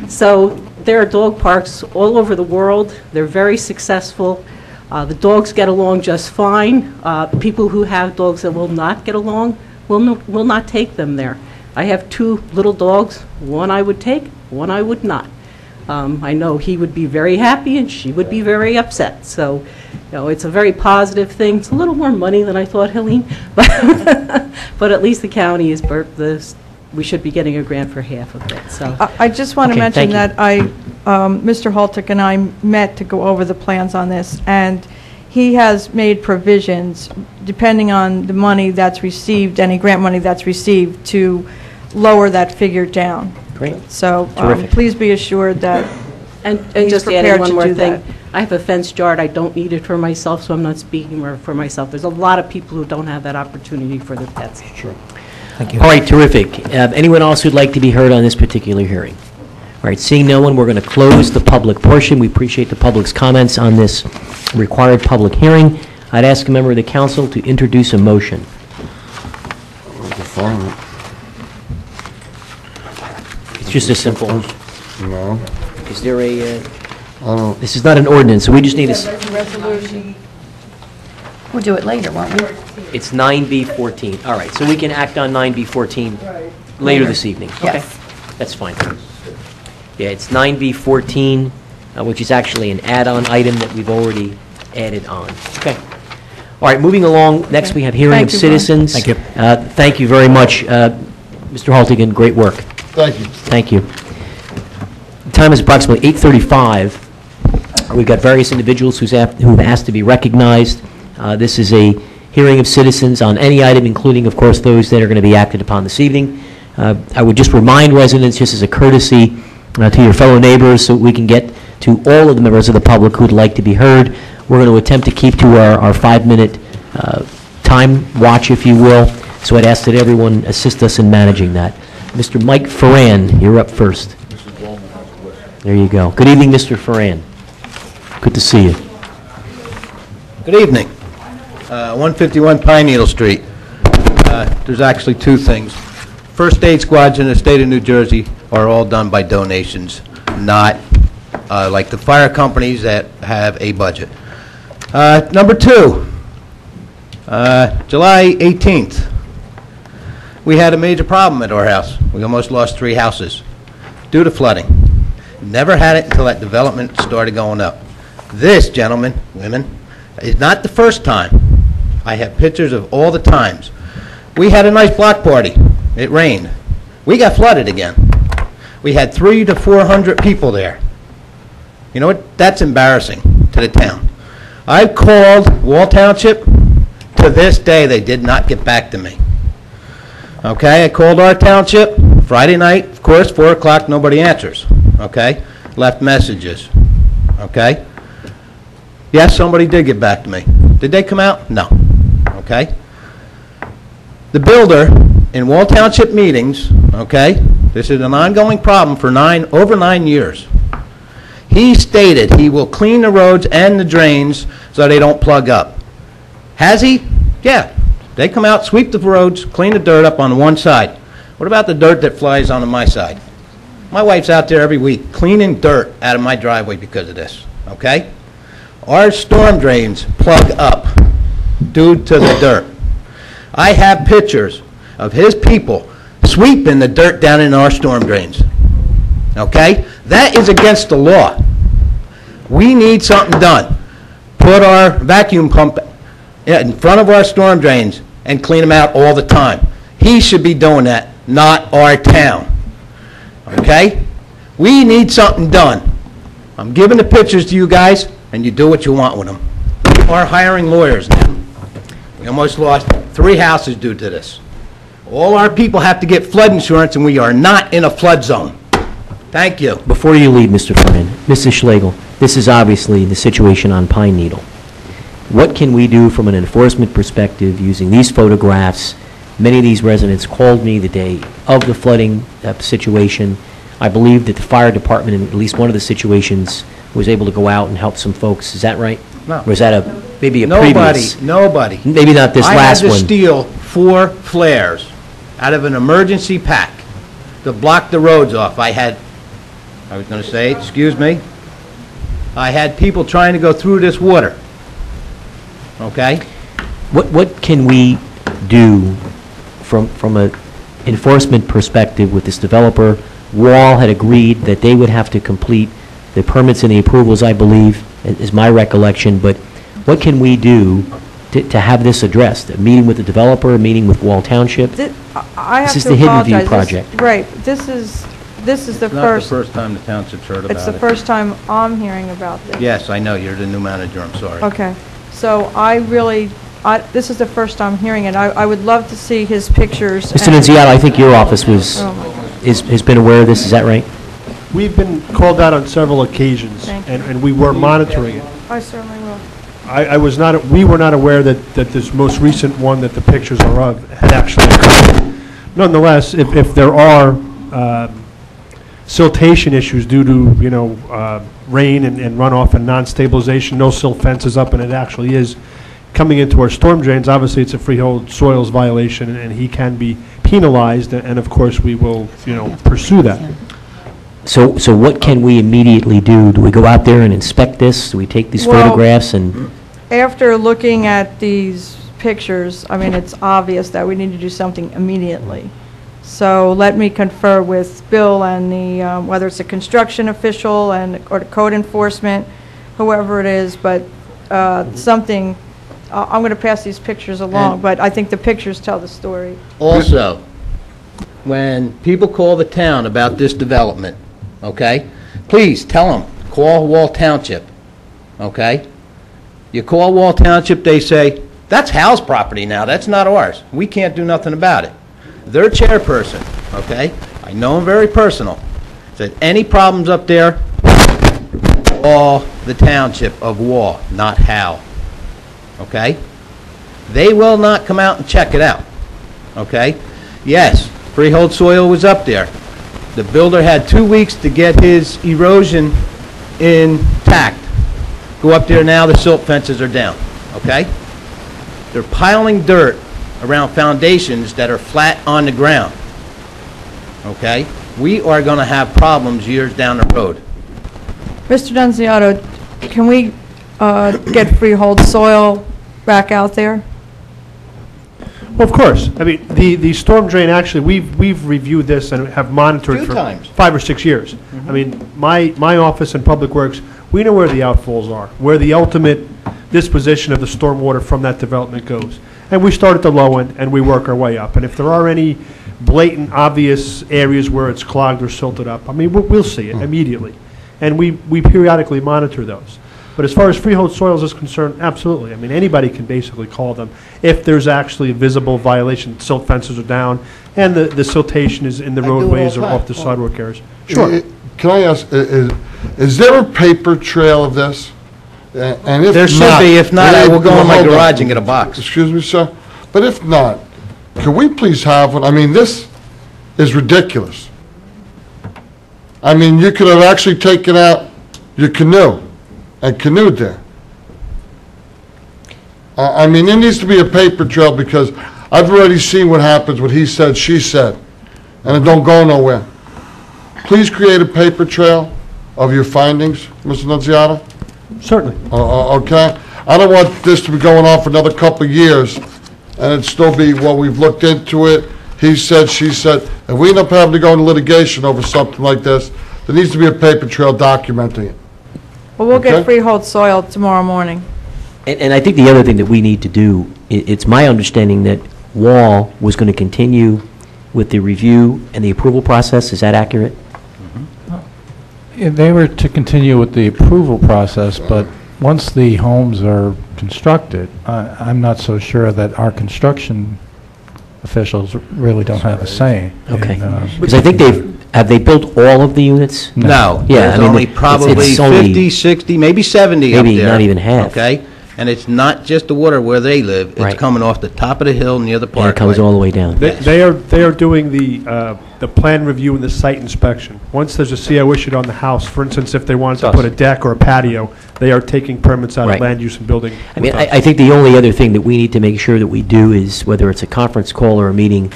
So there are dog parks all over the world. They're very successful. The dogs get along just fine. People who have dogs that will not get along will not take them there. I have 2 little dogs. One I would take, one I would not. I know he would be very happy and she would be very upset. So, it's a very positive thing. It's a little more money than I thought, Helene, but at least the county is, the we should be getting a grant for half of it, so. I just want to Okay, mention thank that Mr. Haltick and I met to go over the plans on this, and he has made provisions, depending on the money that's received, any grant money that's received, to lower that figure down. Great. So Terrific. please be assured that And he's just prepared adding one to more do thing. that. I have a fenced yard, I don't need it for myself, so I'm not speaking for myself. There's a lot of people who don't have that opportunity for their pets. Sure. Thank you. All right, terrific. Anyone else who'd like to be heard on this particular hearing? All right, seeing no one, we're going to close the public portion. We appreciate the public's comments on this required public hearing. I'd ask a member of the council to introduce a motion. It's just a simple, No, is there a, I don't. this is not an ordinance, so we just need a, We'll do it later, won't we? it's 9B14. All right, so we can act on 9B14 later this evening. Okay, Yes. that's fine. Yeah, it's 9B14, which is actually an add-on item that we've already added on. Okay. All right, moving along, next we have hearing of Thank you, Brian. citizens. Thank you. Thank you very much, Mr. Haltigan, great work. Thank you. Thank you. The time is approximately 8:35. We've got various individuals who've asked to be recognized. This is a hearing of citizens on any item, including, of course, those that are going to be acted upon this evening. I would just remind residents, just as a courtesy to your fellow neighbors, so we can get to all of the members of the public who'd like to be heard. We're going to attempt to keep to our 5-minute time watch, if you will, so I'd ask that everyone assist us in managing that. Mr. Mike Ferran, you're up first. There you go. Good evening, Mr. Ferran. Good to see you. Good evening. 151 Pine Needle Street. There's actually two things. First aid squads in the state of New Jersey are all done by donations, not like the fire companies that have a budget. Number two, July 18th, we had a major problem at our house. We almost lost 3 houses due to flooding. Never had it until that development started going up. This, gentlemen, women, is not the first time. I have pictures of all the times. We had a nice block party. It rained. We got flooded again. We had 300 to 400 people there. You know what? That's embarrassing to the town. I called Wall Township. To this day, they did not get back to me. Okay, I called our township Friday night, of course, 4 o'clock, nobody answers. Okay, left messages. Okay, yes, somebody did get back to me. Did they come out? No. Okay. The builder in Wall Township meetings, okay, this is an ongoing problem for over 9 years. He stated he will clean the roads and the drains so they don't plug up. Has he? Yeah. They come out, sweep the roads, clean the dirt up on one side. What about the dirt that flies onto my side? My wife's out there every week cleaning dirt out of my driveway because of this, okay? Our storm drains plug up due to the dirt. I have pictures of his people sweeping the dirt down in our storm drains, okay? That is against the law. We need something done. Put our vacuum pump in front of our storm drains and clean them out all the time. He should be doing that, not our town. Okay? We need something done. I'm giving the pictures to you guys, and you do what you want with them. We are hiring lawyers now. We almost lost 3 houses due to this. All our people have to get flood insurance, and we are not in a flood zone. Thank you. Before you leave, Mr. Fernan, Mrs. Schlegel, this is obviously the situation on Pine Needle. What can we do from an enforcement perspective using these photographs? Many of these residents called me the day of the flooding situation. I believe that the fire department, in at least one of the situations, was able to go out and help some folks. Is that right? No. Or is that maybe a previous? Nobody. Maybe not this last one. I had to steal 4 flares out of an emergency pack to block the roads off. I was going to say, excuse me, I had people trying to go through this water. Okay? What can we do from a enforcement perspective with this developer? Wall had agreed that they would have to complete the permits and the approvals, I believe, is my recollection, but what can we do to have this addressed? A meeting with the developer, a meeting with Wall Township? I have This is to the Hidden View apologize. project. Right, this is the It's not the first, first time the township's heard about it. it's the first time I'm hearing about this. Yes, I know, you're the new manager, I'm sorry. Okay, so this is the first time hearing it. I would love to see his pictures. Mr. and- Nunziata, I think your office Oh, my God. has been aware of this, is that right? We've been called out on several occasions, Thank you. and we were monitoring it. I certainly will. We were not aware that this most recent one that the pictures are of had actually occurred. Nonetheless, if there are siltation issues due to, rain and runoff and non-stabilization, no silt fences up, and it actually is coming into our storm drains, obviously it's a freehold soils violation, and he can be penalized, and of course, we will, pursue that. So what can we immediately do? Do we go out there and inspect this? Do we take these Well- photographs and? After looking at these pictures, I mean, it's obvious that we need to do something immediately. So let me confer with Bill and the, whether it's a construction official or the code enforcement, whoever it is, but something, I'm going to pass these pictures along, but I think the pictures tell the story. Also, when people call the town about this development, okay, please tell them, call Wall Township, okay? You call Wall Township, they say, that's Howell's property now, that's not ours. We can't do nothing about it. Their chairperson, okay, I know him very personal, said, any problems up there, call the Township of Wall, not Howell, okay? They will not come out and check it out, okay? Yes, freehold soil was up there. The builder had 2 weeks to get his erosion intact. Go up there now, the silt fences are down, okay? They're piling dirt around foundations that are flat on the ground, okay? We are going to have problems years down the road. Mr. Nunziata, can we get freehold soil back out there? Well, of course. I mean, the storm drain, actually, we've reviewed this and have monitored Two for times. 5 or 6 years. I mean, my office in Public Works, we know where the outfalls are, where the ultimate disposition of the stormwater from that development goes. And we start at the low end, and we work our way up. And if there are any blatant, obvious areas where it's clogged or silted up, I mean, we'll see it immediately. And we periodically monitor those. But as far as freehold soils is concerned, absolutely. I mean, anybody can basically call them if there's actually a visible violation, silt fences are down, and the siltation is in the I do it all roadways the or time. off the sidewalk areas. Sure. Can I ask, is there a paper trail of this? And if There should not- be. If not, I will go in my Hold on. garage and get a box. Excuse me, sir? But if not, can we please have one? I mean, this is ridiculous. I mean, you could have actually taken out your canoe and canoed there. I mean, there needs to be a paper trail because I've already seen what happens, what he said, she said, and it don't go nowhere. Please create a paper trail of your findings, Mr. Nunziata. Certainly. Okay? I don't want this to be going on for another couple of years, and it still be, well, we've looked into it, he said, she said. If we end up having to go into litigation over something like this, there needs to be a paper trail documenting it. Well, we'll Okay. get freehold soil tomorrow morning. And I think the other thing that we need to do, it's my understanding that Wall was going to continue with the review and the approval process. Is that accurate? They were to continue with the approval process, but once the homes are constructed, I'm not so sure that our construction officials really don't have a say. Okay. in, Because I think have they built all of the units? No, Yeah, there's I mean, only it's probably only 50, 60, maybe 70 up there. Maybe not even half. Okay? And it's not just the water where they live, Right. it's coming off the top of the hill near the And parkway. it comes all the way down. They are doing the plan review and the site inspection. Once there's a CO issued on the house, for instance, if they wanted to put a deck or a patio, they are taking permits out of Right. land use and building. I mean, with us. I think the only other thing that we need to make sure that we do is, whether it's a conference call or a meeting,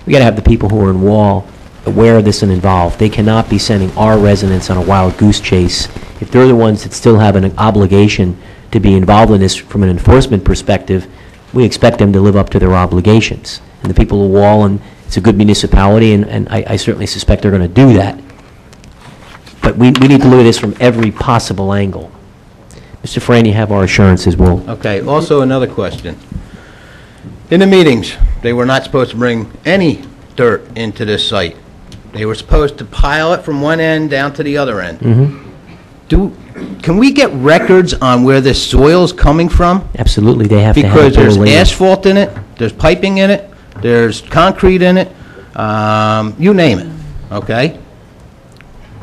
we got to have the people who are in Wall aware of this and involved. They cannot be sending our residents on a wild goose chase. If they're the ones that still have an obligation to be involved in this from an enforcement perspective, we expect them to live up to their obligations. And the people of Wall, and it's a good municipality, and I certainly suspect they're going to do that. But we need to look at this from every possible angle. Mr. Fran, you have our assurances. We'll Okay, also another question. In the meetings, they were not supposed to bring any dirt into this site. They were supposed to pile it from one end down to the other end. Can we get records on where this soil's coming from? Absolutely, they have to have Because a there's total labor. asphalt in it, there's piping in it, there's concrete in it, you name it, okay?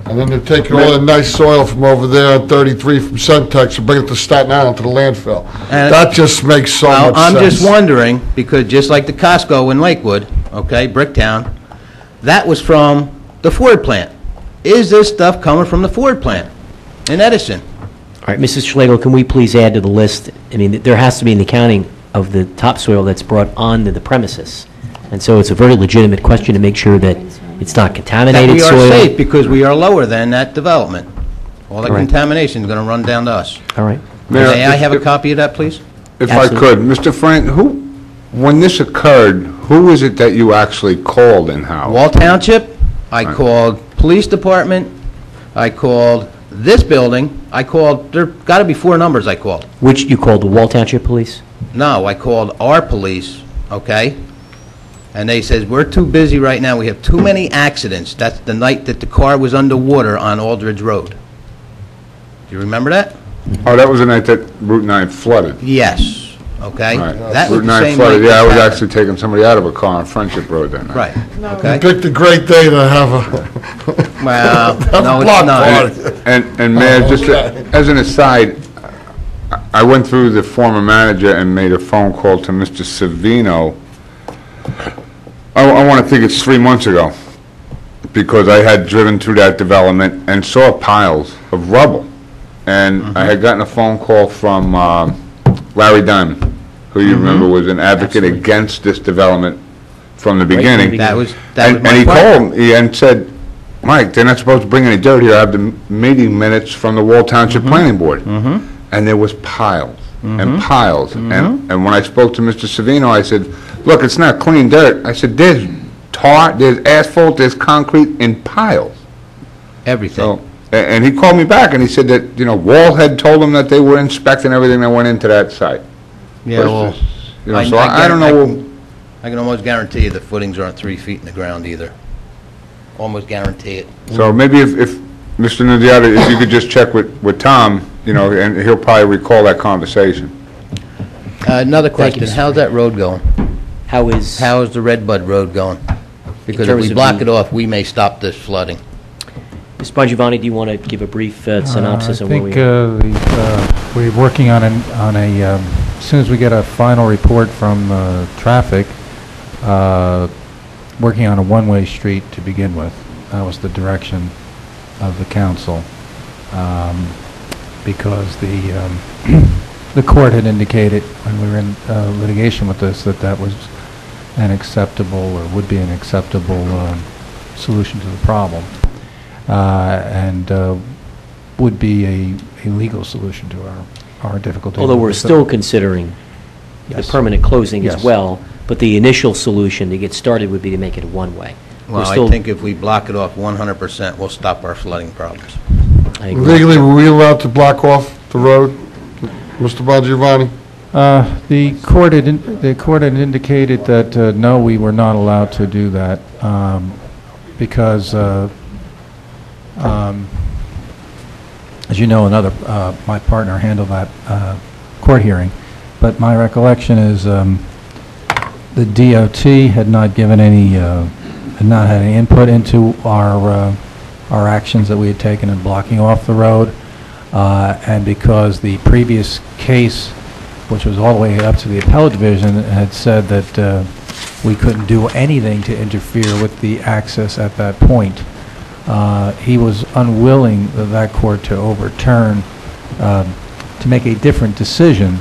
And then they're taking all that nice soil from over there on 33 from Centex and bringing it to Staten Island to the landfill. And- That just makes so much sense. I'm just wondering, because just like the Costco in Lakewood, okay, Bricktown, that was from the Ford plant. Is this stuff coming from the Ford plant in Edison? All right, Mrs. Schlegel, can we please add to the list, I mean, there has to be an accounting of the topsoil that's brought onto the premises. And so it's a very legitimate question to make sure that it's not That contaminated we are soil. safe because we are lower than that development. All the Correct. contamination is going to run down to us. All right. Mayor, May I if- have a copy of that, please? If I Absolutely. could, Mr. Frank, when this occurred, who is it that you actually called in Howell? Wall Township, I Right. called Police Department, I called this building, there got to be 4 numbers I called. Which you called the Wall Township Police? No, I called our police, okay? And they says, we're too busy right now, we have too many accidents. That's the night that the car was underwater on Aldridge Road. Do you remember that? Oh, that was the night that Route 9 flooded. Yes, okay? Right. That was Route the 9 same flooded, night yeah, I was this happened. actually taking somebody out of a car on Friendship Road that night. Right, You okay? picked a great day to have a Well, no, block it's not. party. And Mayor, just Okay. as an aside, I went through the former manager and made a phone call to Mr. Savino. I want to think it's 3 months ago, because I had driven through that development and saw piles of rubble. And I had gotten a phone call from Larry Diamond, who you remember was an advocate against this development from the beginning. That was And my he point. called me and said, Mike, they're not supposed to bring any dirt here. I have the meeting minutes from the Wall Township Planning Board. And there was piles and piles. And when I spoke to Mr. Savino, I said, look, it's not clean dirt. I said, there's tar, there's asphalt, there's concrete in piles. Everything. So, and he called me back and he said that, Wall had told him that they were inspecting everything that went into that site. Yeah, well, So I don't know. I can almost guarantee you the footings aren't 3 feet in the ground either. Almost guarantee it. So maybe if Mr. Nunziata, if you could just check with Tom, and he'll probably recall that conversation. Another Thank you, question, Mr. how's that road going? How is, How is the Red Bud Road going? Because if terms we of block the- it off, we may stop this flooding. Ms. Bongiovanni, do you want to give a brief synopsis of where we I are? think we're working on as soon as we get a final report from traffic, working on a one-way street to begin with. That was the direction of the council, because the court had indicated when we were in litigation with this that was an acceptable, or would be an acceptable solution to the problem, and would be a legal solution to our difficulty. Although we're still considering the Yes. permanent closing as Yes. well, but the initial solution to get started would be to make it a one-way. We're Well, I still- think if we block it off 100%, we'll stop our flooding problems. I agree. Legally, were we allowed to block off the road, Mr. Bongiovanni? The court had indicated that, no, we were not allowed to do that, because, as you know, my partner handled that court hearing, but my recollection is the DOT had not given any, had not had any input into our actions that we had taken in blocking off the road, and because the previous case, which was all the way up to the appellate division, had said that we couldn't do anything to interfere with the access at that point. He was unwilling, that court, to overturn, to make a different decision,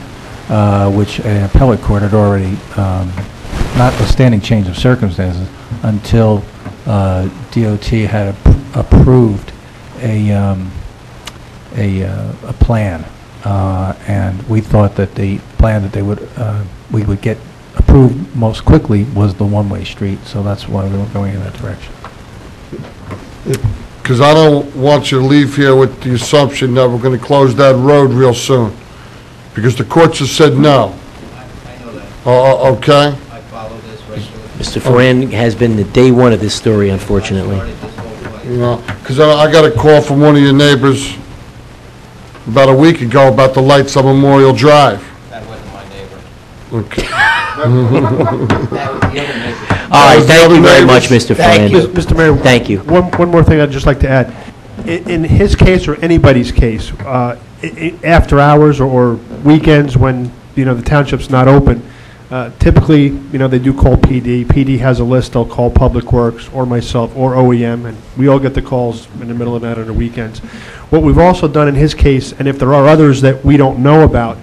which an appellate court had already, notwithstanding change of circumstances, until DOT had approved a plan. And we thought that the plan that we would get approved most quickly was the one-way street, so that's why we were going in that direction. because I don't want you to leave here with the assumption that we're going to close that road real soon, because the courts have said no. I know that. Okay? I follow this regularly. Mr. Ferrand has been the day one of this story, unfortunately. Started this whole fight. You know, because I got a call from one of your neighbors about a week ago about the lights on Memorial Drive. That wasn't my neighbor. Okay. That was the other neighbor. All right, thank you very much, Mr. Thank Ferrand. you. Mr. Mayor. Thank you. One more thing I'd just like to add. In his case or anybody's case, after hours or weekends when, the township's not open, typically, they do call PD. PD has a list, they'll call Public Works or myself or OEM, and we all get the calls in the middle of the night on the weekends. What we've also done in his case, and if there are others that we don't know about,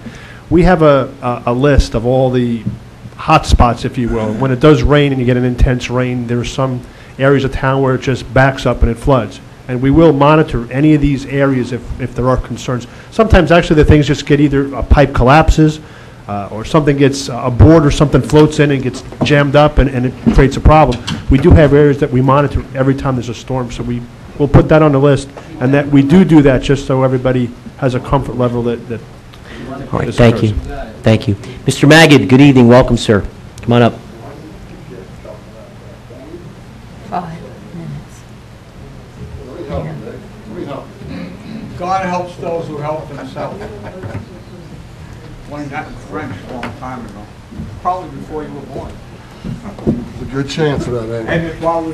we have a list of all the hot spots, if you will. When it does rain and you get an intense rain, there's some areas of town where it just backs up and it floods. And we will monitor any of these areas if there are concerns. Sometimes actually the things just get either a pipe collapses or something gets, a board or something floats in and gets jammed up and it creates a problem. We do have areas that we monitor every time there's a storm, so we'll put that on the list, and that we do that just so everybody has a comfort level that All right, thank you. Thank you. Mr. Magid, good evening, welcome, sir. Come on up. 5 minutes. God helps those who help themselves. Learned that in French a long time ago, probably before you were born. There's a good chance of that, And ain't it's while we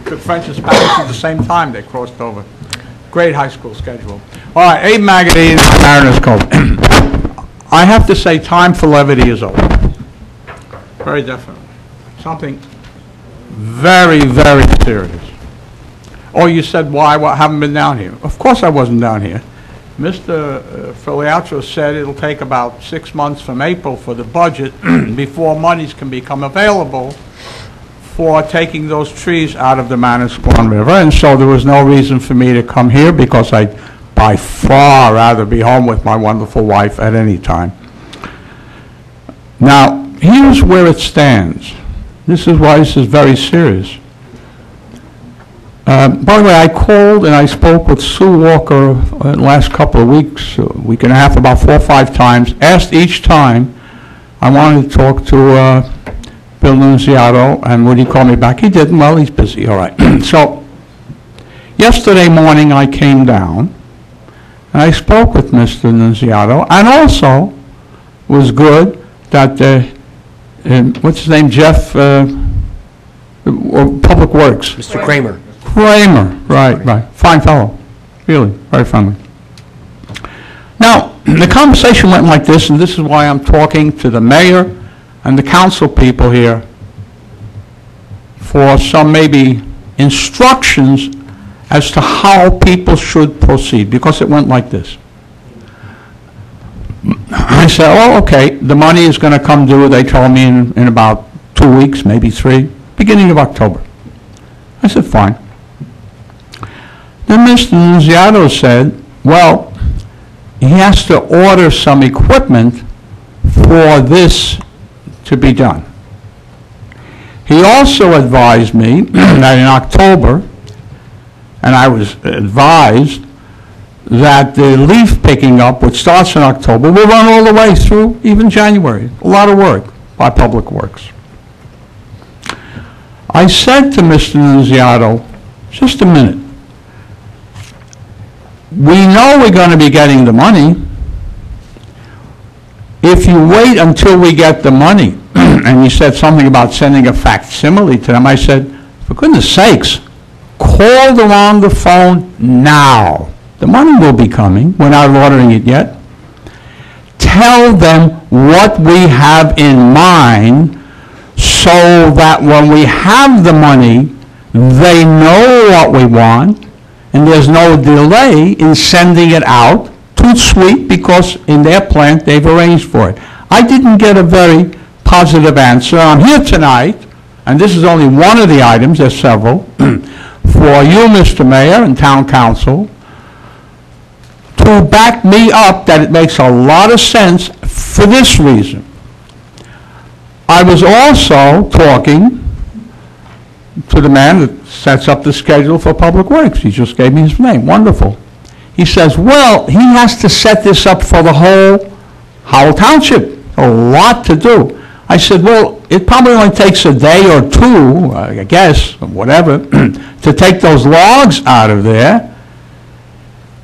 took French and Spanish at the same time, they crossed over. Great high school schedule. All right, Abe Magazine, Mariners Cove. I have to say, time for levity is over. Very definitely. Something very, very serious. Oh, you said why? Well, I haven't been down here. Of course I wasn't down here. Mr. Filiatro said it'll take about 6 months from April for the budget before monies can become available for taking those trees out of the Manasquan River, and so there was no reason for me to come here because I'd by far rather be home with my wonderful wife at any time. Now, here's where it stands. This is why this is very serious. By the way, I called and I spoke with Sue Walker the last couple of weeks, a week and a half, about 4 or 5 times, asked each time I wanted to talk to Bill Nunziato, and would he call me back? He didn't. Well, he's busy. All right. So yesterday morning I came down and I spoke with Mr. Nunziato, and also was good that, what's his name, Jeff, Public Works. Mr. Kramer. Kramer, right. Fine fellow. Really, very friendly. Now, the conversation went like this, and this is why I'm talking to the mayor and the council people here for some maybe instructions as to how people should proceed, because it went like this. I said, oh, okay, the money is going to come due, they told me, in about 2 weeks, maybe 3, beginning of October. I said, fine. Then Mr. Nunziato said, well, he has to order some equipment for this to be done. He also advised me that in October, and I was advised that the leaf picking up, which starts in October, will run all the way through even January. A lot of work by Public Works. I said to Mr. Nunziato, just a minute. We know we're going to be getting the money. If you wait until we get the money, and he said something about sending a facsimile to them, I said, for goodness sakes, call them on the phone now. The money will be coming. We're not ordering it yet. Tell them what we have in mind so that when we have the money, they know what we want, and there's no delay in sending it out to Sweet because in their plant they've arranged for it. I didn't get a very positive answer. I'm here tonight, and this is only one of the items, there's several, for you, Mr. Mayor and Town Council, to back me up that it makes a lot of sense for this reason. I was also talking to the man that sets up the schedule for Public Works. He just gave me his name. Wonderful. He says, well, he has to set this up for the whole Howell Township. A lot to do. I said, well, it probably only takes a day or two, I guess, or whatever, to take those logs out of there.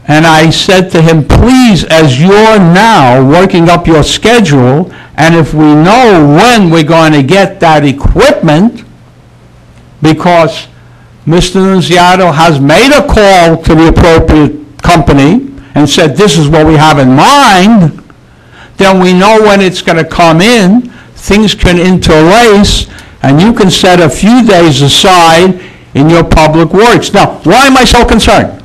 And I said to him, please, as you're now working up your schedule, and if we know when we're going to get that equipment, because Mr. Nunziato has made a call to the appropriate company and said, this is what we have in mind, then we know when it's going to come in, things can interlace, and you can set a few days aside in your Public Works. Now, why am I so concerned?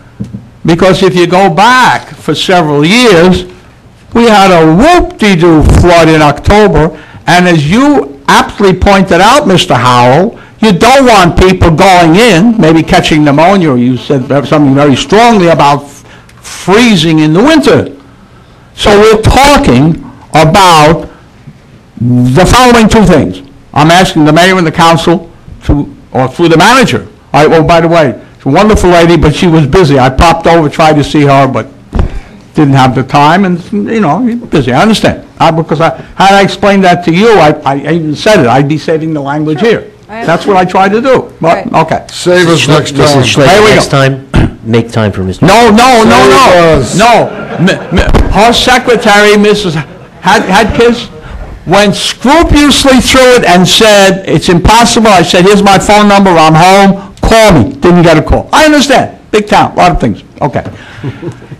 Because if you go back for several years, we had a whoop-de-doo flood in October, and as you aptly pointed out, Mr. Howell, you don't want people going in, maybe catching pneumonia, or you said something very strongly about freezing in the winter. So we're talking about the following two things. I'm asking the mayor and the council to, or through the manager. Oh, by the way, a wonderful lady, but she was busy. I popped over, tried to see her, but didn't have the time, and, you know, busy. I understand. Because had I explained that to you, I even said it. I'd be saving the language here. That's what I tried to do. But, okay. Save us next time. Mrs. Schlegel, Here we go. next time, make time for Mr. No. Her secretary, Mrs. Hadkis, went scrupulously through it and said, it's impossible. I said, here's my phone number, I'm home, call me. Didn't get a call. I understand. Big town, a lot of things. Okay.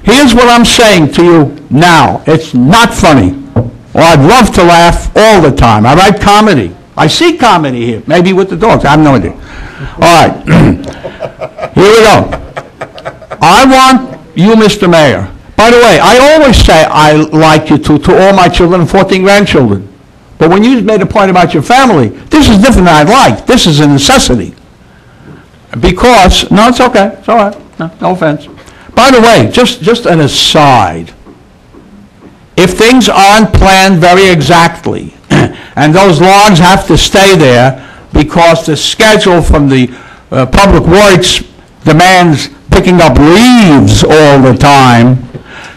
Here's what I'm saying to you now. It's not funny. Well, I'd love to laugh all the time. I write comedy. I see comedy here, maybe with the dogs. I have no idea. All right. Here we go. I want you, Mr. Mayor. By the way, I always say I like you to all my children and 14 grandchildren. But when you made a point about your family, this is different than I'd like. This is a necessity. Because, no, it's okay. It's all right. No offense. By the way, just an aside. If things aren't planned very exactly, and those logs have to stay there because the schedule from the Public Works demands picking up leaves all the time,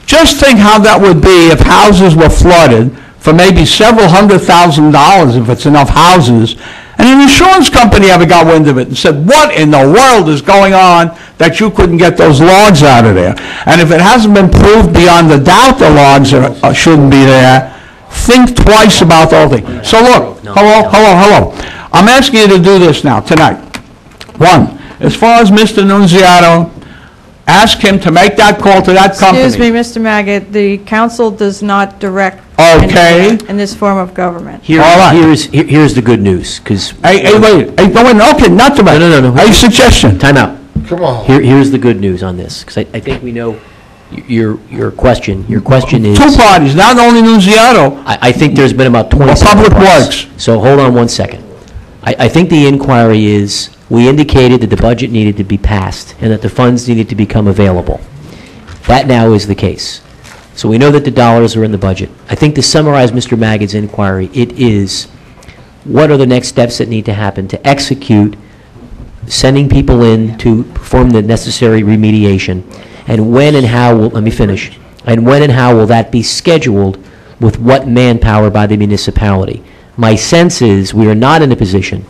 just think how that would be if houses were flooded for maybe several $100,000, if it's enough houses, and an insurance company ever got wind of it and said, what in the world is going on that you couldn't get those logs out of there? And if it hasn't been proved beyond the doubt the logs shouldn't be there, think twice about the whole thing. So look, hello. I'm asking you to do this now, tonight. One, as far as Mr. Nunziato, ask him to make that call to that company. Excuse me, Mr. Maggot, the council does not direct Okay. anything in this form of government. Here's the good news, because... Wait, okay, not to make. No. A suggestion. Time out. Come on. Here's the good news on this, because I think we know your question. Your question is... Two parties, not only Nunziato. I think there's been about 20... Public Works. So hold on one second. I think the inquiry is, we indicated that the budget needed to be passed and that the funds needed to become available. That now is the case. So we know that the dollars are in the budget. I think to summarize Mr. Maggot's inquiry, it is, what are the next steps that need to happen to execute sending people in to perform the necessary remediation, and when and how will, let me finish, and when and how will that be scheduled with what manpower by the municipality? My sense is we are not in a position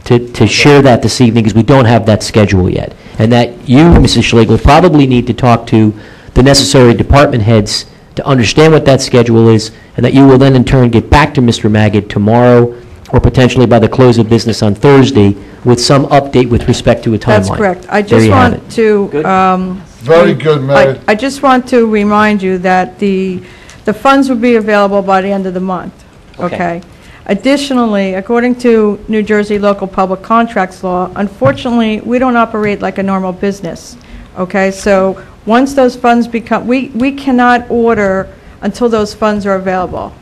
to share that this evening because we don't have that schedule yet, and that you, Mrs. Schlegel, probably need to talk to the necessary department heads to understand what that schedule is, and that you will then in turn get back to Mr. Maggot tomorrow or potentially by the close of business on Thursday with some update with respect to a timeline. That's correct. I There just you have want it. to... Very good, Mayor. I just want to remind you that the funds will be available by the end of the month, okay? Additionally, according to New Jersey local public contracts law, unfortunately, we don't operate like a normal business, okay? So once those funds become, we cannot order until those funds are available.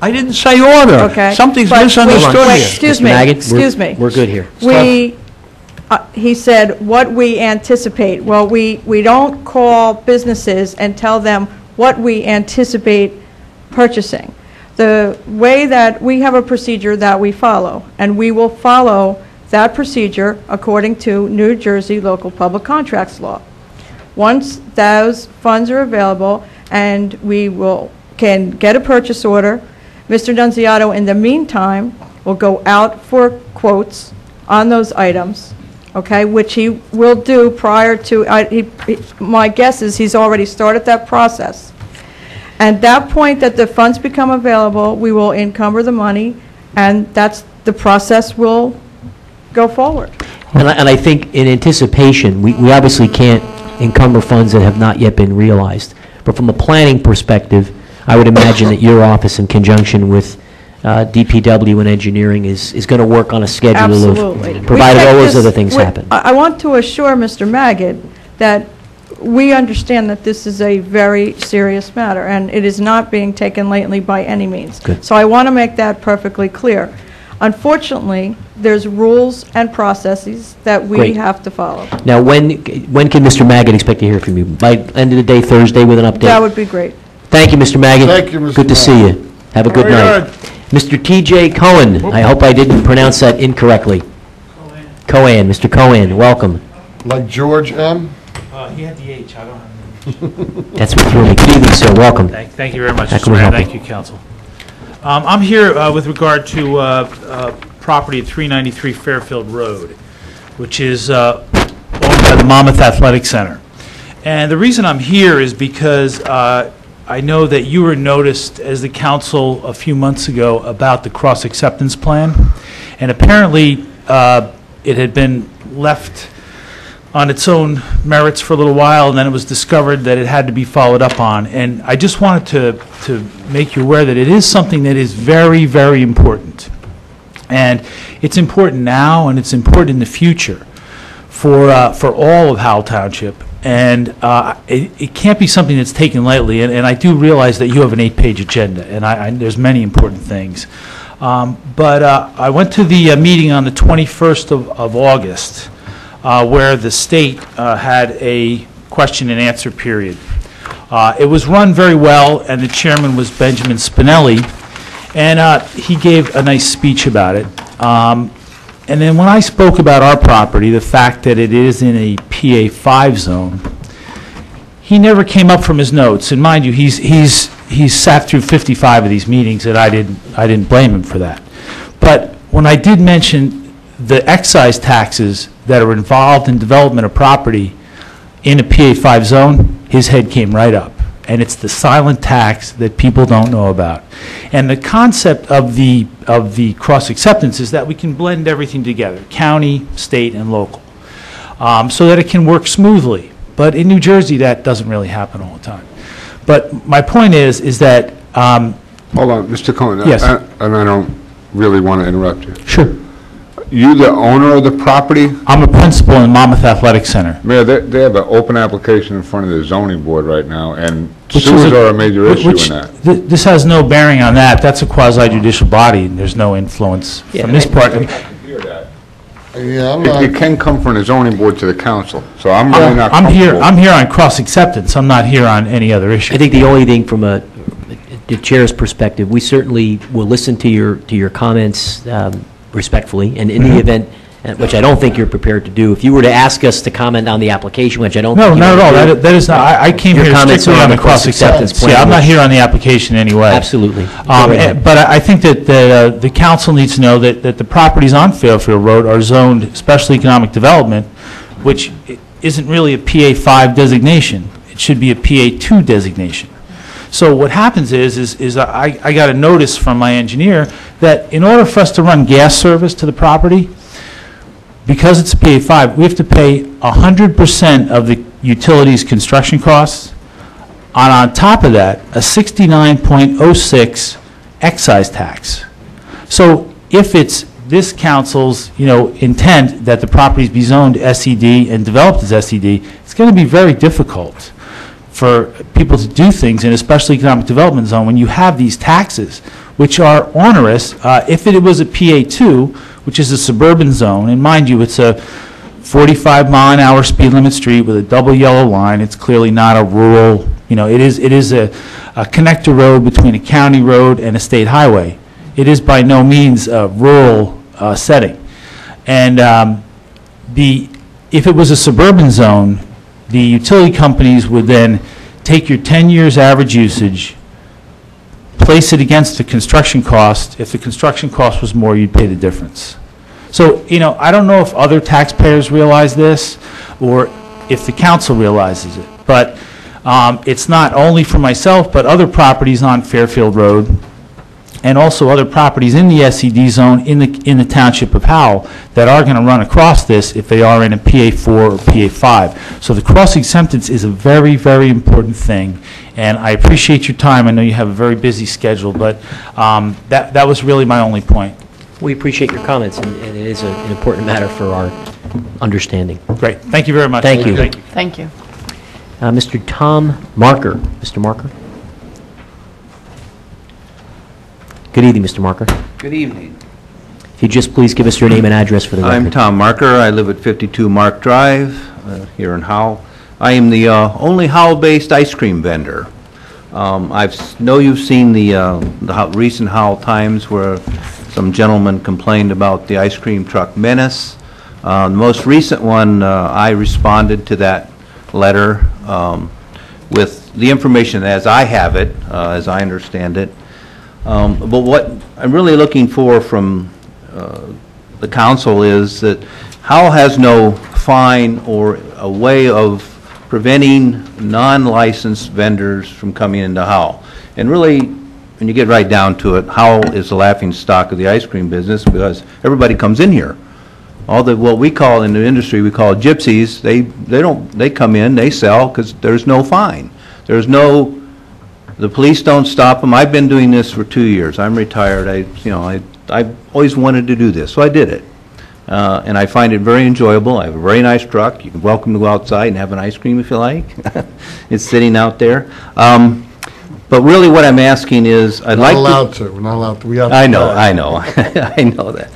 I didn't say order. Okay. Something's But misunderstood wait, here. excuse Mr. me, Maggot, excuse me. We're good here. He said, what we anticipate. Well, we don't call businesses and tell them what we anticipate purchasing. The way that we have a procedure that we follow, and we will follow that procedure according to New Jersey local public contracts law. Once those funds are available and can get a purchase order, Mr. Nunziato, in the meantime, will go out for quotes on those items, okay, which he will do prior to, my guess is he's already started that process. At that point that the funds become available, we will encumber the money, and the process will go forward. And I think in anticipation, we obviously can't encumber funds that have not yet been realized. But from a planning perspective, I would imagine that your office, in conjunction with DPW and engineering, is going to work on a schedule Absolutely. of, provided all those other things happen. I want to assure Mr. Magid that we understand that this is a very serious matter, and it is not being taken lightly by any means. Good. So I want to make that perfectly clear. Unfortunately, there's rules and processes that we Great. have to follow. Now, when can Mr. Magid expect to hear from you? By end of the day, Thursday, with an update? That would be great. Thank you, Mr. Magid. Thank you, Mr. Good to see you. Have a good Very night. Mr. T.J. Cohen, I hope I didn't pronounce that incorrectly. Cohen, Mr. Cohen, welcome. Like George M.? He had the H, I don't have That's what threw me. Good evening, sir, welcome. Thank you very much, How Mr. can we Mayor. help you? Thank you, council. I'm here with regard to property at 393 Fairfield Road, which is owned by the Monmouth Athletic Center. And the reason I'm here is because I know that you were noticed as the council a few months ago about the cross-acceptance plan, and apparently it had been left on its own merits for a little while, and then it was discovered that it had to be followed up on. And I just wanted to make you aware that it is something that is very, very important. And it's important now, and it's important in the future for all of Howell Township. And it can't be something that's taken lightly, and I do realize that you have an 8-page agenda, and there's many important things. But I went to the meeting on the 21st of August, where the state had a question and answer period. It was run very well, and the chairman was Benjamin Spinelli, and he gave a nice speech about it. And then when I spoke about our property, the fact that it is in a PA5 zone, he never came up from his notes. And mind you, he's sat through 55 of these meetings, and I didn't blame him for that. But when I did mention the excise taxes that are involved in development of property in a PA5 zone, his head came right up. And it's the silent tax that people don't know about. And the concept of the cross-acceptance is that we can blend everything together, county, state, and local, so that it can work smoothly. But in New Jersey, that doesn't really happen all the time. But my point is that... Hold on, Mr. Cohen. Yes. And I don't really want to interrupt you. Sure. You the owner of the property? I'm a principal in Monmouth Athletic Center. Mayor, they have an open application in front of the zoning board right now, and Which sewers is are a major issue in that. This has no bearing on that. That's a quasi-judicial body, and there's no influence from this part. Yeah, I'm It not, can come from the zoning board to the council, so I'm really not I'm comfortable. here on cross-acceptance. I'm not here on any other issue. I think the only thing from the chair's perspective, we certainly will listen to your comments respectfully, and in the event, which I don't think you're prepared to do, if you were to ask us to comment on the application, which I don't No, think you not at all. would do, That is not, I came Your here comments strictly are on on the the cross-acceptance cross-acceptance. Yeah, I'm plan, not which- here on the application anyway. Absolutely. Go ahead. But I think that the council needs to know that the properties on Fairfield Road are zoned special economic development, which isn't really a PA5 designation. It should be a PA2 designation. So what happens is I got a notice from my engineer that in order for us to run gas service to the property, because it's a PA5, we have to pay 100% of the utilities construction costs, and on top of that, a 69.06 excise tax. So if it's this council's, intent that the properties be zoned SED and developed as SED, it's going to be very difficult for people to do things in a special economic development zone when you have these taxes, which are onerous. If it was a PA2, which is a suburban zone, and mind you, it's a 45-mile-an-hour speed limit street with a double yellow line. It's clearly not a rural, it is a connector road between a county road and a state highway. It is by no means a rural setting. And if it was a suburban zone, the utility companies would then take your 10 years average usage, place it against the construction cost. If the construction cost was more, you'd pay the difference. So, I don't know if other taxpayers realize this or if the council realizes it, but it's not only for myself, but other properties on Fairfield Road and also other properties in the SED zone in the township of Howell that are going to run across this if they are in a PA4 or PA5. So the cross acceptance is a very, very important thing, and I appreciate your time. I know you have a very busy schedule, but that was really my only point. We appreciate your comments, and it is an important matter for our understanding. Great. Thank you very much. Thank you. Thank you. Thank you. Mr. Tom Marker. Mr. Marker? Good evening, Mr. Marker. Good evening. If you just please give us your name and address for the record. I'm Tom Marker. I live at 52 Mark Drive here in Howell. I am the only Howell-based ice cream vendor. I know you've seen the recent Howell Times where some gentleman complained about the ice cream truck menace. The most recent one, I responded to that letter with the information as I have it, as I understand it. But what I'm really looking for from the council is that Howell has no fine or a way of preventing non-licensed vendors from coming into Howell. And really, when you get right down to it, Howell is the laughing stock of the ice cream business because everybody comes in here. All the, what we call in the industry, we call gypsies, they come in, they sell because there's no fine. There's no, the police don't stop them. I've been doing this for 2 years. I'm retired. I've always wanted to do this, so I did it. And I find it very enjoyable. I have a very nice truck. You're welcome to go outside and have an ice cream if you like. It's sitting out there. But really what I'm asking is, I'd like to... We're not allowed to. We're not allowed to. We have to. I know. I know that.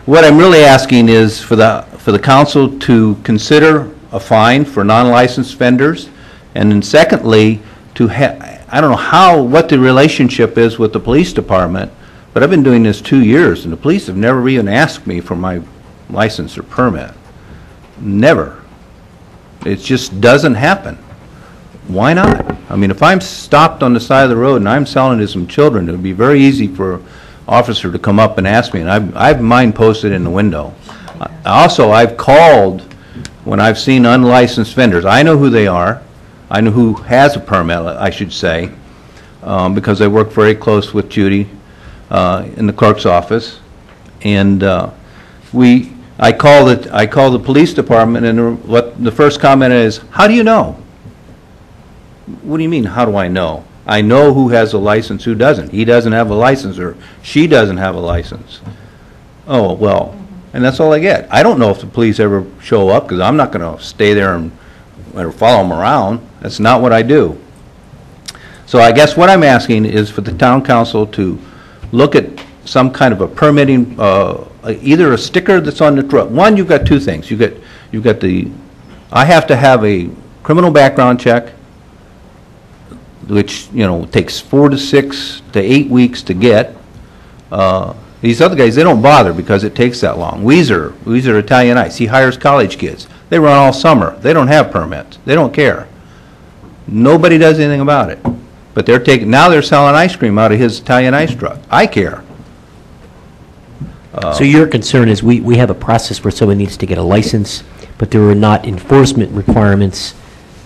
What I'm really asking is for the council to consider a fine for non-licensed vendors, and then secondly, I don't know what the relationship is with the police department, but I've been doing this 2 years, and the police have never even asked me for my license or permit. Never. It just doesn't happen. Why not? I mean, if I'm stopped on the side of the road and I'm selling to some children, it would be very easy for an officer to come up and ask me, and I've mine posted in the window. Also, I've called when I've seen unlicensed vendors. I know who they are. I know who has a permit, I should say, because I work very close with Judy in the clerk's office. And I call the police department, and what the first comment is, how do you know? What do you mean, how do I know? I know who has a license, who doesn't. He doesn't have a license, or she doesn't have a license. Oh, well, and that's all I get. I don't know if the police ever show up, because I'm not going to stay there and follow them around. That's not what I do. So I guess what I'm asking is for the town council to look at some kind of a permitting, either a sticker that's on the truck. One, you've got two things. You've got I have to have a criminal background check, which, takes 4 to 6 to 8 weeks to get. These other guys, they don't bother because it takes that long. Weezer Italian Ice, he hires college kids. They run all summer. They don't have permits. They don't care. Nobody does anything about it. But now they're selling ice cream out of his Italian Ice truck. I care. So your concern is we have a process where someone needs to get a license, but there are not enforcement requirements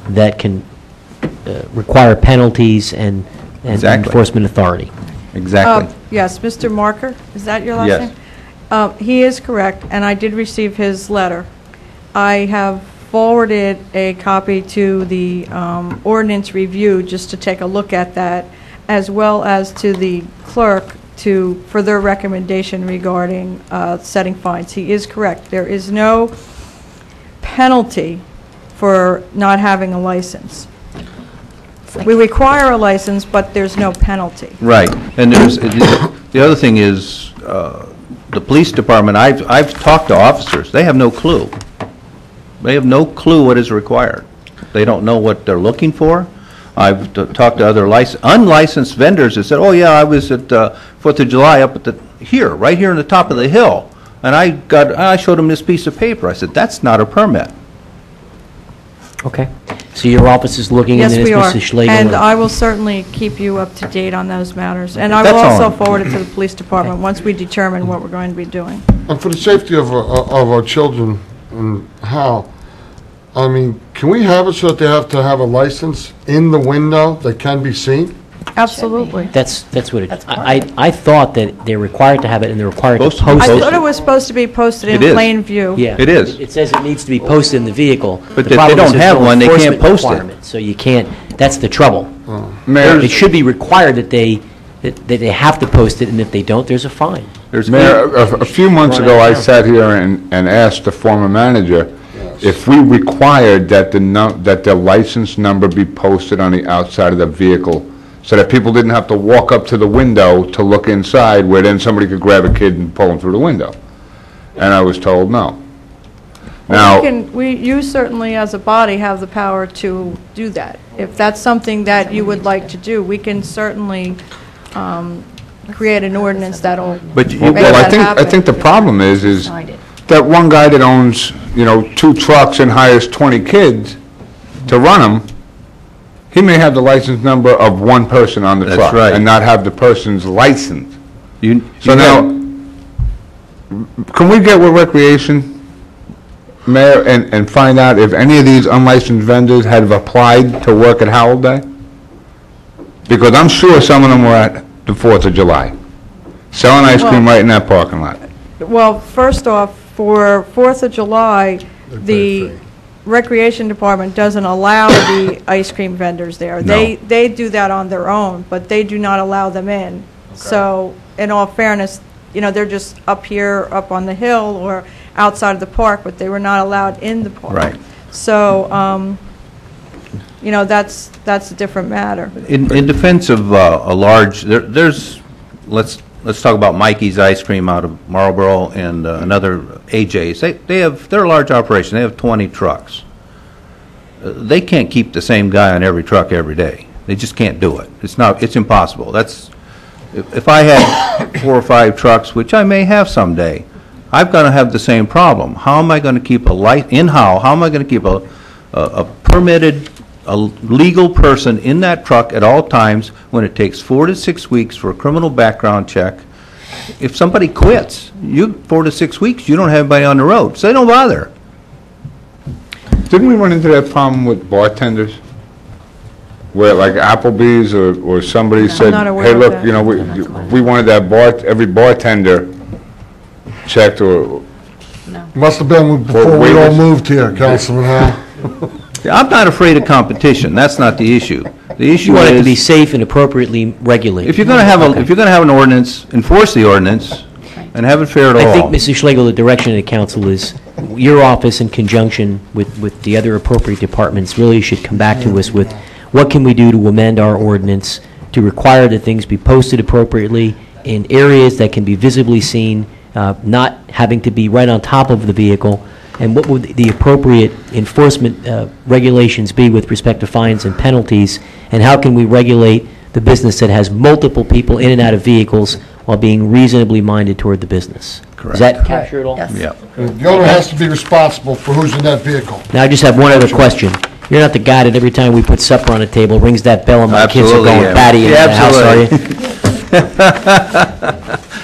that can require penalties and Exactly. enforcement authority. Exactly. Yes, Mr. Marker, is that your last Yes. name? He is correct, and I did receive his letter. I have forwarded a copy to the ordinance review just to take a look at that, as well as to the clerk for their recommendation regarding setting fines. He is correct. There is no penalty for not having a license. We require a license, but there's no penalty. Right. And the other thing is, the police department, I've talked to officers. They have no clue. They have no clue what is required. They don't know what they're looking for. I've talked to other unlicensed vendors that said, oh yeah, I was at 4th of July up at right here on the top of the hill. And I showed him this piece of paper. I said, that's not a permit. Okay. So your office is looking into Yes, this, we are. Mrs. Schlegel? And I will certainly keep you up to date on those matters. And I will That's all. also forward it to the police department once we determine what we're going to be doing. And for the safety of our children and how, I mean, can we have it so that they have to have a license in the window that can be seen? Absolutely. That's what it, I thought that they're required to have it and they're required to Supposed to post be I it. thought it was supposed to be posted in It is. plain view. Yeah. It is. It says it needs to be posted in the vehicle. But The if they problem is don't there's have no one, they can't enforcement post it. requirement, So you can't, that's the trouble. Mayor, It should be required that they have to post it, and if they don't, there's a fine. Mayor, a few months Run ago, out I of town. sat here and asked the former manager if we required that the license number be posted on the outside of the vehicle, so that people didn't have to walk up to the window to look inside, where then somebody could grab a kid and pull them through the window. And I was told no. Now, You certainly, as a body, have the power to do that. If that's something that you would like to do, we can certainly create an ordinance that'll but make well, that I happen. think the problem is that one guy that owns, 2 trucks and hires 20 kids to run them, he may have the license number of one person on the That's truck. right. And not have the person's license. So you now, can we get with Recreation, Mayor, and find out if any of these unlicensed vendors have applied to work at Howell Day? Because I'm sure some of them were at the 4th of July, selling ice cream right in that parking lot. Well, first off, for 4th of July, the Recreation Department doesn't allow the ice cream vendors there. No. They do that on their own, but they do not allow them in. So, in all fairness, they're just up here, up on the hill, or outside of the park, but they were not allowed in the park. Right. So, that's a different matter. In defense of a large, let's talk about Mikey's Ice Cream out of Marlboro and another AJ's. They're a large operation. They have 20 trucks. They can't keep the same guy on every truck every day. They just can't do it. It's impossible. If I had 4 or 5 trucks, which I may have someday, I've got to have the same problem. How am I going to keep how am I going to keep a permitted, a legal person in that truck at all times when it takes 4 to 6 weeks for a criminal background check? If somebody quits, 4 to 6 weeks, you don't have anybody on the road, so they don't bother. Didn't we run into that problem with bartenders? Where like Applebee's or somebody said, not aware hey, of look, that. we wanted that every bartender checked or... Must have been before we all moved here, Councilman Howell. I'm not afraid of competition, that's not the issue. The issue You want it to be is, safe and appropriately regulated. if you're going to have an ordinance, enforce the ordinance and have it fair to all. I think, Mrs. Schlegel, the direction of the council is, your office in conjunction with the other appropriate departments really should come back to us with, what can we do to amend our ordinance to require that things be posted appropriately in areas that can be visibly seen, not having to be right on top of the vehicle, and what would the appropriate enforcement regulations be with respect to fines and penalties, and how can we regulate the business that has multiple people in and out of vehicles while being reasonably minded toward the business? Correct. Does that capture it all? Yes. Yeah. The owner has to be responsible for who's in that vehicle. Now, I just have one other question. You're not the guy that every time we put supper on the table rings that bell and my kids are Absolutely, going yeah. batty into the house, are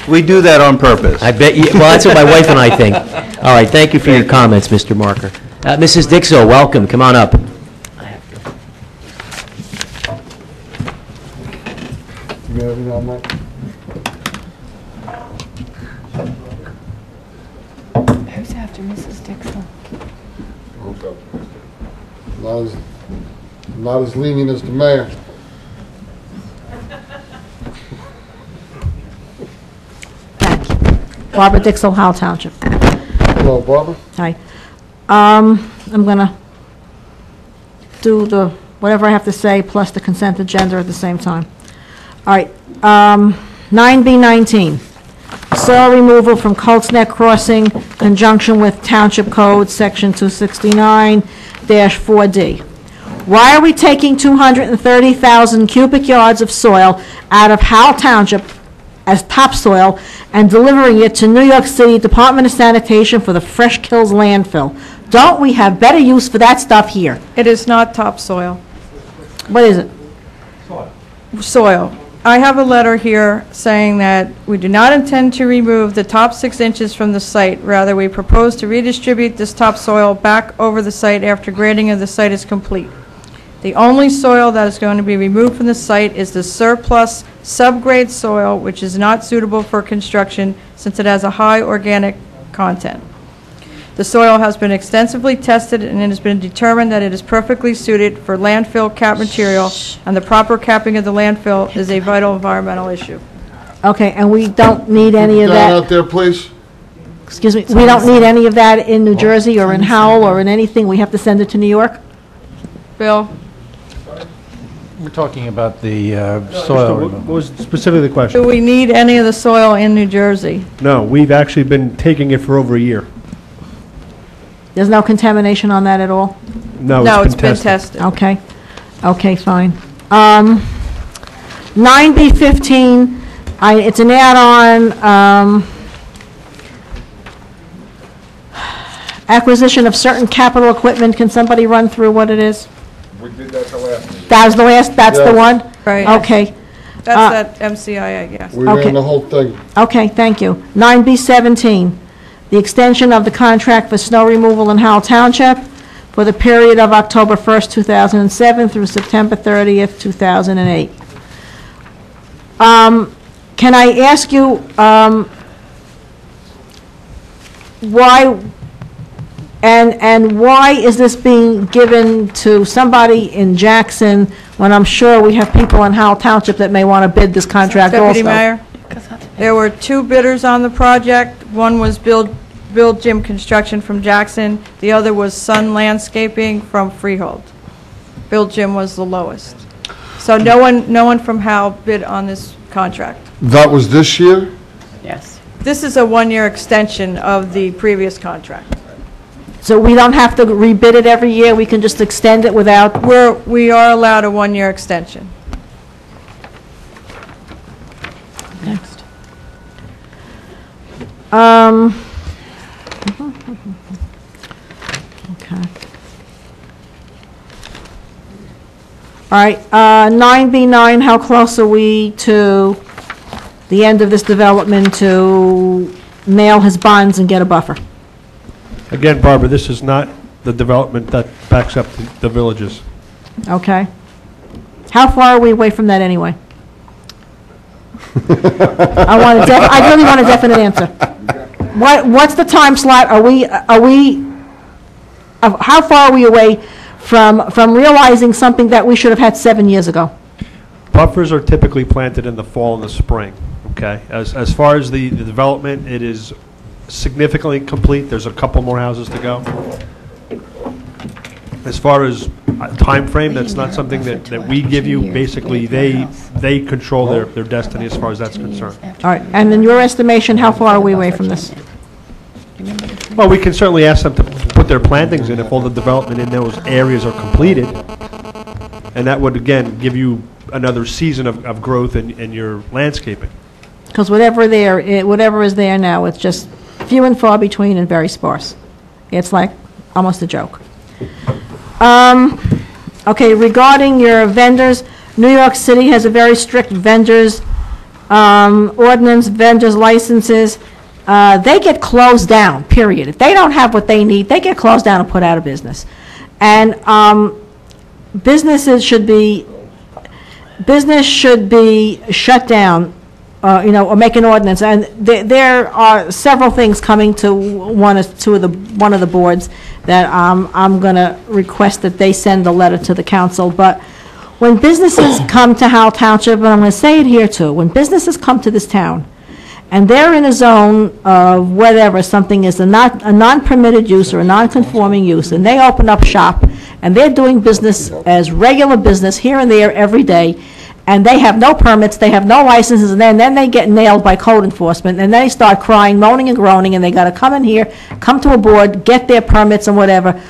you? We do that on purpose. I bet you, well, that's what my wife and I think. All right, thank you for your comments, Mr. Marker. Mrs. Dixell, welcome, come on up. You got everything on that? Who's after Mrs. Dixon? Not as lenient as the mayor. Barbara Dixell, Howell Township. Hello, Barbara. Hi. I'm going to do whatever I have to say, plus the consent agenda at the same time. All right. 9B19, soil removal from Colts Neck Crossing, conjunction with Township Code, Section 269-4D. Why are we taking 230,000 cubic yards of soil out of Howell Township as topsoil and delivering it to New York City Department of Sanitation for the Fresh Kills landfill. Don't we have better use for that stuff here? It is not topsoil. What is it? Soil. I have a letter here saying that we do not intend to remove the top 6 inches from the site. Rather, we propose to redistribute this topsoil back over the site after grading of the site is complete. The only soil that is going to be removed from the site is the surplus subgrade soil, which is not suitable for construction since it has a high organic content. The soil has been extensively tested and it has been determined that it is perfectly suited for landfill cap material, and the proper capping of the landfill is a vital environmental issue. Okay, and we don't need any of Down that, out there, please. excuse me, we don't need any of that in New Jersey or in Howell or in anything? We have to send it to New York? Bill? We're talking about the What soil removal. was specifically the Do question? we need any of the soil in New Jersey? No, we've actually been taking it for over a year. There's no contamination on that at all? No, No, it's been tested. Okay, okay, fine. 9B15, it's an add-on, acquisition of certain capital equipment. Can somebody run through what it is? We did that the last meeting. That was the last, that's the Yes. one? Right. Okay, That's that MCI, I guess. We Okay. ran the whole thing. okay, thank you. 9B17, the extension of the contract for snow removal in Howell Township for the period of October 1st, 2007 through September 30th, 2008. Can I ask you, why, and why is this being given to somebody in Jackson when I'm sure we have people in Howell Township that may want to bid this contract also? Deputy Mayor, there were 2 bidders on the project. One was Bill Jim Construction from Jackson. The other was Sun Landscaping from Freehold. Bill Jim was the lowest. So no one from Howell bid on this contract. That was this year? Yes. This is a 1-year extension of the previous contract. So we don't have to rebid it every year, we can just extend it without, We are allowed a 1-year extension. next. Okay. All right, 9B9, how close are we to the end of this development to nail his bonds and get a buffer? Again, Barbara, this is not the development that backs up the villages. Okay. How far are we away from that anyway? I really want a definite answer. What's the time slot? How far are we away from realizing something that we should have had 7 years ago? Buffers are typically planted in the fall and the spring, okay? As far as the development, it is significantly complete. There's a couple more houses to go. As far as time frame, that's not something that we give you. Basically, they control their destiny as far as that's concerned. All right, and in your estimation, how far are we away from this? Well, we can certainly ask them to put their plantings in if all the development in those areas are completed. And that would, again, give you another season of growth in your landscaping. Because whatever is there now, it's just few and far between and very sparse. It's like almost a joke. Okay, regarding your vendors, New York City has a very strict vendors ordinance, vendors licenses. They get closed down, period. If they don't have what they need, they get closed down and put out of business. And business should be shut down, or make an ordinance. And there are several things coming to one of the boards that I'm going to request that they send a letter to the council. But when businesses come to Howell Township, and I'm going to say it here too, when businesses come to this town, and they're in a zone of whatever, something is a non-permitted use or a non-conforming use, and they open up shop, and they're doing business as regular business here and there every day, and they have no permits, they have no licenses, and then they get nailed by code enforcement, and they start crying, moaning and groaning, and they got to come in here, come to a board, get their permits and whatever.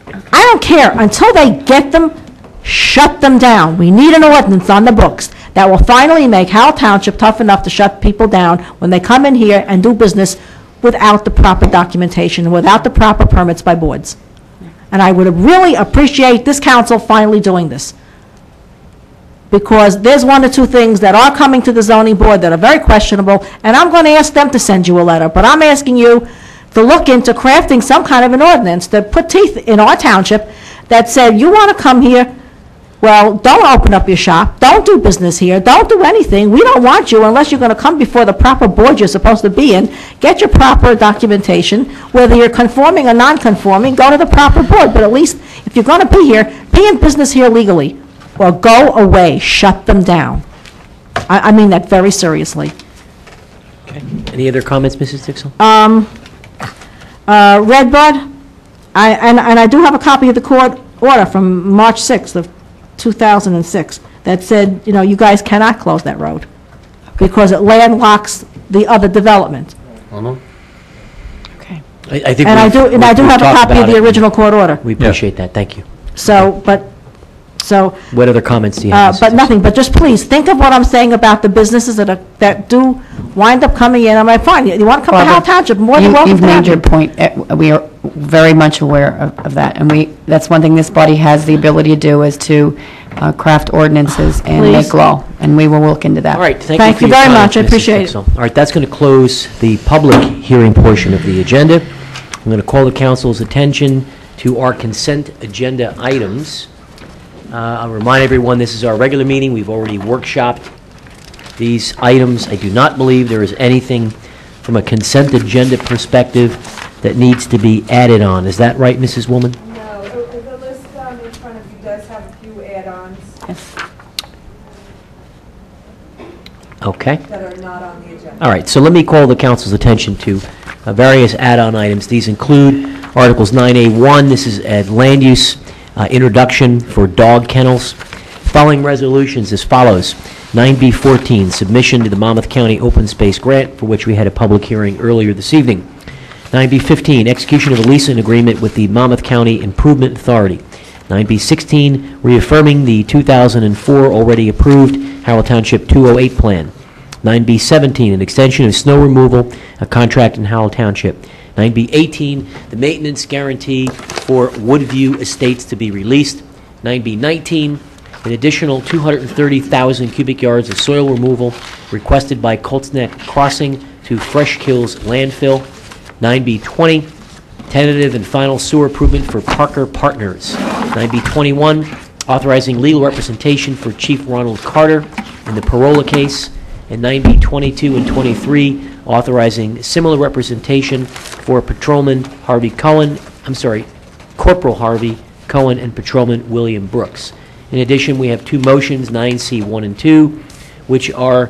I don't care. Until they get them, shut them down. We need an ordinance on the books that will finally make Howell Township tough enough to shut people down when they come in here and do business without the proper documentation, without the proper permits by boards. And I would really appreciate this council finally doing this. Because there's one or two things that are coming to the zoning board that are very questionable, and I'm going to ask them to send you a letter, but I'm asking you to look into crafting some kind of an ordinance to put teeth in our township that said, you want to come here, well, don't open up your shop, don't do business here, don't do anything, we don't want you unless you're going to come before the proper board you're supposed to be in, get your proper documentation, whether you're conforming or non-conforming, go to the proper board, but at least if you're going to be here, be in business here legally, or go away, shut them down. I mean that very seriously. Okay. Any other comments, Mrs. Dixell? Redbud, I do have a copy of the court order from March 6th of 2006 that said, you know, you guys cannot close that road because it landlocks the other development. I think And I do we've have a talked copy of about the it. original court order. We appreciate that, thank you. So, What other comments do you have, Mrs. but nothing, but just please, think of what I'm saying about the businesses that do wind up coming in. I mean, fine, you want to come to Howell Township, more than welcome You've to made have your you. point. We are very much aware of that, and that's one thing this body has the ability to do, is to craft ordinances and Please. make law, and we will look into that. All right, thank Thank you you for your very comments, much. I Mrs. appreciate it. Dixell. All right, that's going to close the public hearing portion of the agenda. I'm going to call the council's attention to our consent agenda items. I'll remind everyone, this is our regular meeting. We've already workshopped these items. I do not believe there is anything from a consent agenda perspective that needs to be added on. Is that right, Mrs. Woolman? No, the list in front of you does have a few add-ons Okay. that are not on the agenda. All right, so let me call the council's attention to various add-on items. These include Articles 9A1, this is a land use introduction for dog kennels. Following resolutions as follows. 9B14, submission to the Monmouth County Open Space Grant, for which we had a public hearing earlier this evening. 9B15, execution of a leasing agreement with the Monmouth County Improvement Authority. 9B16, reaffirming the 2004 already approved Howell Township 208 plan. 9B17, an extension of snow removal, a contract in Howell Township. 9B18, the maintenance guarantee for Woodview Estates to be released. 9B19, an additional 230,000 cubic yards of soil removal requested by Colts Neck Crossing to Fresh Kills landfill. 9B20, tentative and final sewer improvement for Parker Partners. 9B21, authorizing legal representation for Chief Ronald Carter in the Parola case. And 9B22 and 23, authorizing similar representation for Patrolman Harvey Cohen, Corporal Harvey Cohen and Patrolman William Brooks. In addition, we have two motions, 9C1 and 2, which are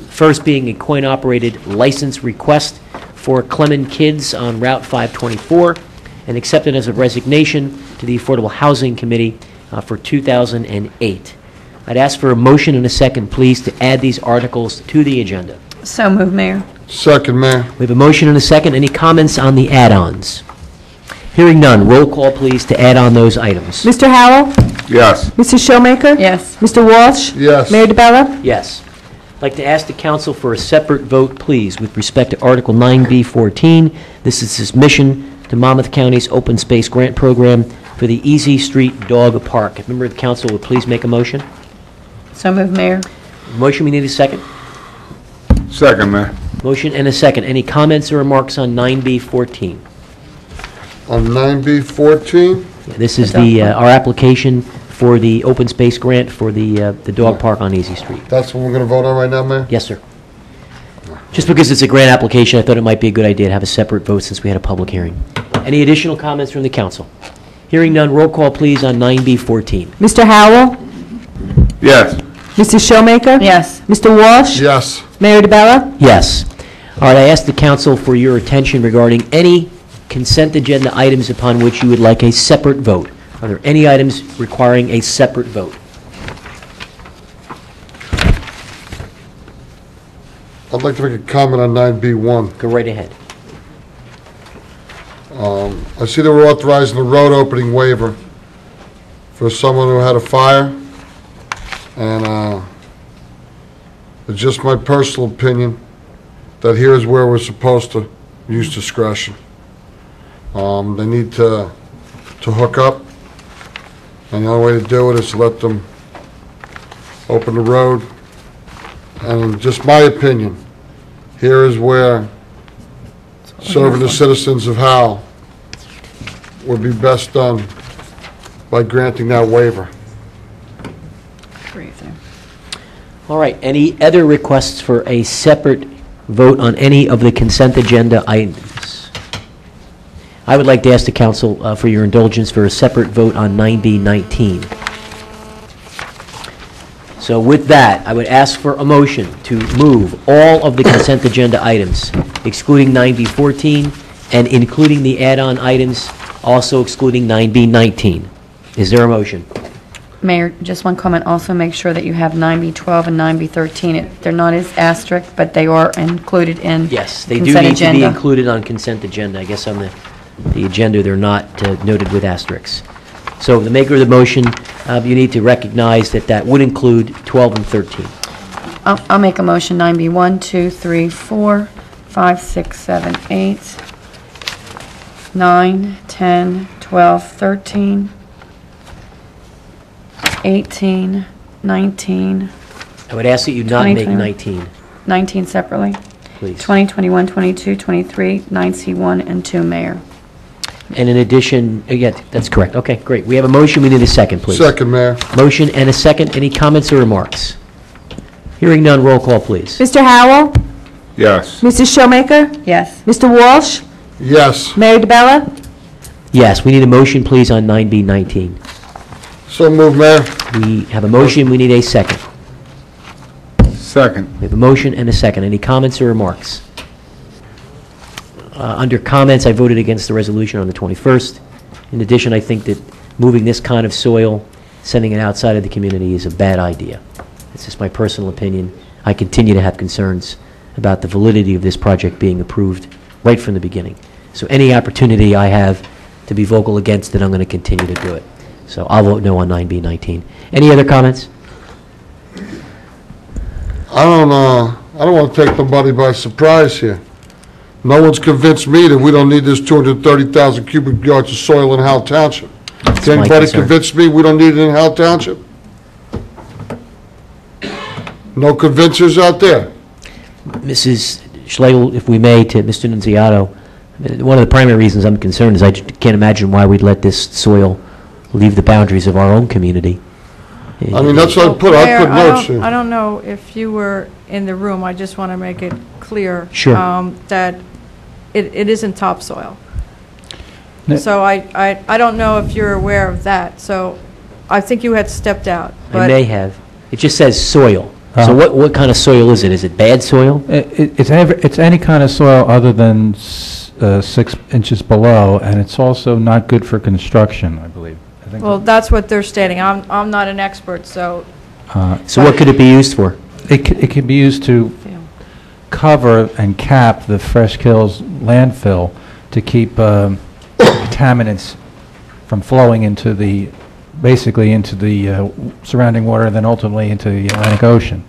first being a coin-operated license request for Clement Kids on Route 524 and accepted as a resignation to the Affordable Housing Committee for 2008. I'd ask for a motion and a second, please, to add these articles to the agenda. So moved, Mayor. Second, Mayor. We have a motion and a second. Any comments on the add-ons? Hearing none, roll call, please, to add on those items. Mr. Howell? Yes. Mrs. Showmaker? Yes. Mr. Walsh? Yes. Mayor DeBella? Yes. I'd like to ask the council for a separate vote, please, with respect to Article 9B14. This is submission to Monmouth County's Open Space Grant Program for the Easy Street Dog Park. If a member of the council would please make a motion. So moved, Mayor. Motion, we need a second. Second, Mayor. Motion and a second. Any comments or remarks on 9B14? On 9B14, This is our application for the open space grant for the dog park on Easy Street. that's what we're going to vote on right now, Mayor? Yes, sir. Just because it's a grant application, I thought it might be a good idea to have a separate vote since we had a public hearing. Any additional comments from the council? Hearing none, roll call, please, on 9B14. Mr. Howell? Yes. Mrs. Showmaker? Yes. Mr. Walsh? Yes. Mayor DeBella? Yes. All right, I ask the council for your attention regarding any consent agenda items upon which you would like a separate vote. Are there any items requiring a separate vote? I'd like to make a comment on 9B1. Go right ahead. I see that we're authorizing the road opening waiver for someone who had a fire, and it's just my personal opinion that here's where we're supposed to use discretion. They need to hook up, and the only way to do it is to let them open the road. And just my opinion, here is where serving the citizens of Howell would be best done by granting that waiver. All right, any other requests for a separate vote on any of the consent agenda items? I would like to ask the council for your indulgence for a separate vote on 9B19. So with that, I would ask for a motion to move all of the consent agenda items, excluding 9B14 and including the add-on items, also excluding 9B19. Is there a motion? Mayor, just one comment. Also make sure that you have 9B12 and 9B13. They're not as asterisk, but they are included in Yes, they do consent need to be agenda. included on consent agenda. I guess on the agenda, they're not noted with asterisks. So the maker of the motion, you need to recognize that that would include 12 and 13. I'll make a motion, 9B1, 2, 3, 4, 5, 6, 7, 8, 9, 10, 12, 13, 18, 19. I would ask that you not 20, make 21. 19, 19 separately. please. 20, 21, 22, 23, 9C1, and 2, Mayor. And in addition, yeah, that's correct. Okay, great. We have a motion. We need a second, please. Second, Mayor. Motion and a second. Any comments or remarks? Hearing none, roll call, please. Mr. Howell? Yes. Mrs. Showmaker? Yes. Mr. Walsh? Yes. Mayor DeBella? Yes, we need a motion, please, on 9B19. So move, Mayor. We have a motion. We need a second. Second. We have a motion and a second. Any comments or remarks? Under comments, I voted against the resolution on the 21st. In addition, I think that moving this kind of soil, sending it outside of the community is a bad idea. It's just my personal opinion. I continue to have concerns about the validity of this project being approved right from the beginning. So any opportunity I have to be vocal against it, I'm going to continue to do it. So I'll vote no on 9B19. Any other comments? I don't want to take nobody by surprise here. No one's convinced me that we don't need this 230,000 cubic yards of soil in Howell Township. Can my anybody concern. convince me we don't need it in Howell Township? No convincers out there? Mrs. Schlegel, if we may, to Mr. Nunziato, one of the primary reasons I'm concerned is I just can't imagine why we'd let this soil leave the boundaries of our own community. I mean, that's what I put Mayor, notes here. I don't know if you were in the room, I just want to make it clear. Sure. That it isn't topsoil. No. So I don't know if you're aware of that, so I think you had stepped out. I but may have. It just says soil. So what kind of soil is it? Is it bad soil? It's any kind of soil other than 6 inches below, and it's also not good for construction, I believe. I think Well, that's what they're stating. I'm not an expert, so So what could it be used for? It can be used to cover and cap the Fresh Kills landfill to keep contaminants from flowing into the, basically into the surrounding water and then ultimately into the Atlantic Ocean.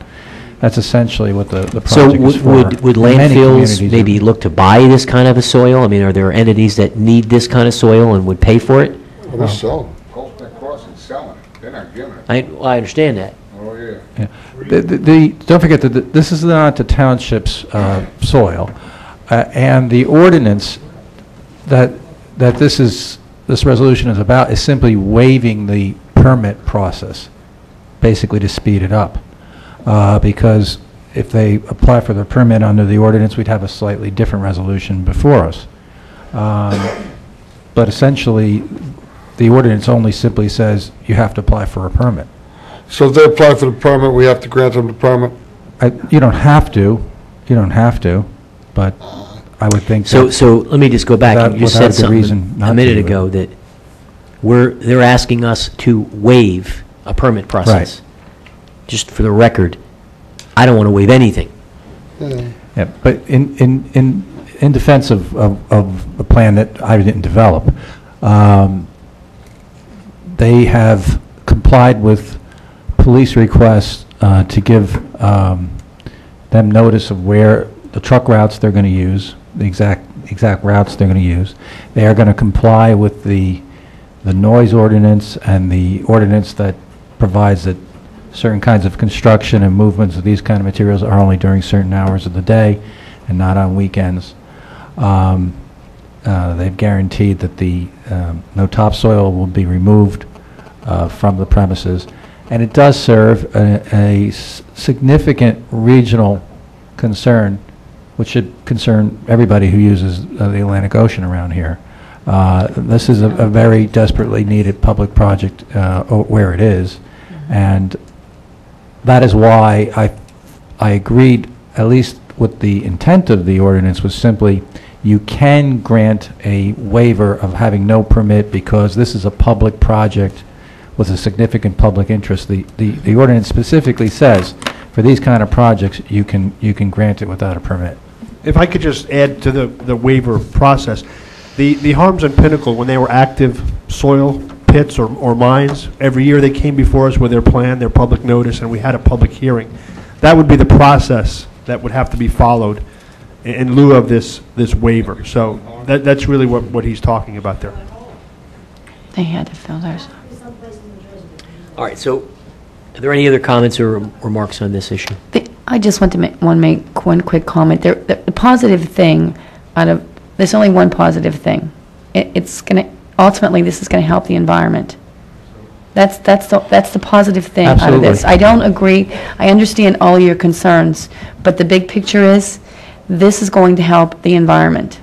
That's essentially what the So project is for. would And many landfills communities maybe look to buy this kind of a soil? I mean, are there entities that need this kind of soil and would pay for it? Well, they're selling. Coastal Crossing selling it. They're not giving it. I understand that. Oh, yeah. Don't forget that this is not the township's soil, and the ordinance that this resolution is about is simply waiving the permit process, basically to speed it up. Because if they apply for the permit under the ordinance, we'd have a slightly different resolution before us. But essentially, the ordinance only simply says you have to apply for a permit. So if they apply for the permit, we have to grant them the permit? You don't have to, but I would think that. So let me just go back. You just said without a good something reason not a minute to, but- ago that they're asking us to waive a permit process. Just for the record, I don't want to waive anything. Yeah, but in defense of a plan that I didn't develop, they have complied with police requests to give them notice of where the truck routes they're going to use, the exact routes they're going to use. They are going to comply with the noise ordinance and the ordinance that provides that certain kinds of construction and movements of these kind of materials are only during certain hours of the day and not on weekends. They've guaranteed that no topsoil will be removed from the premises. And it does serve a significant regional concern, which should concern everybody who uses the Atlantic Ocean around here. This is a very desperately needed public project where it is, and that is why I agreed, at least with the intent of the ordinance, was simply you can grant a waiver of having no permit because this is a public project with a significant public interest. The ordinance specifically says for these kind of projects you can grant it without a permit. If I could just add to the waiver process, the Harms and Pinnacle, when they were active soil pits or mines, every year they came before us with their plan, their public notice, and we had a public hearing. That would be the process that would have to be followed in lieu of this waiver. So that's really what he's talking about there. They had to fill theirs. All right, so are there any other comments or remarks on this issue? I just want to make one quick comment. The positive thing there's only one positive thing. It's going to ultimately this is going to help the environment. That's the positive thing out of this. I don't agree. I understand all your concerns, but the big picture is this is going to help the environment.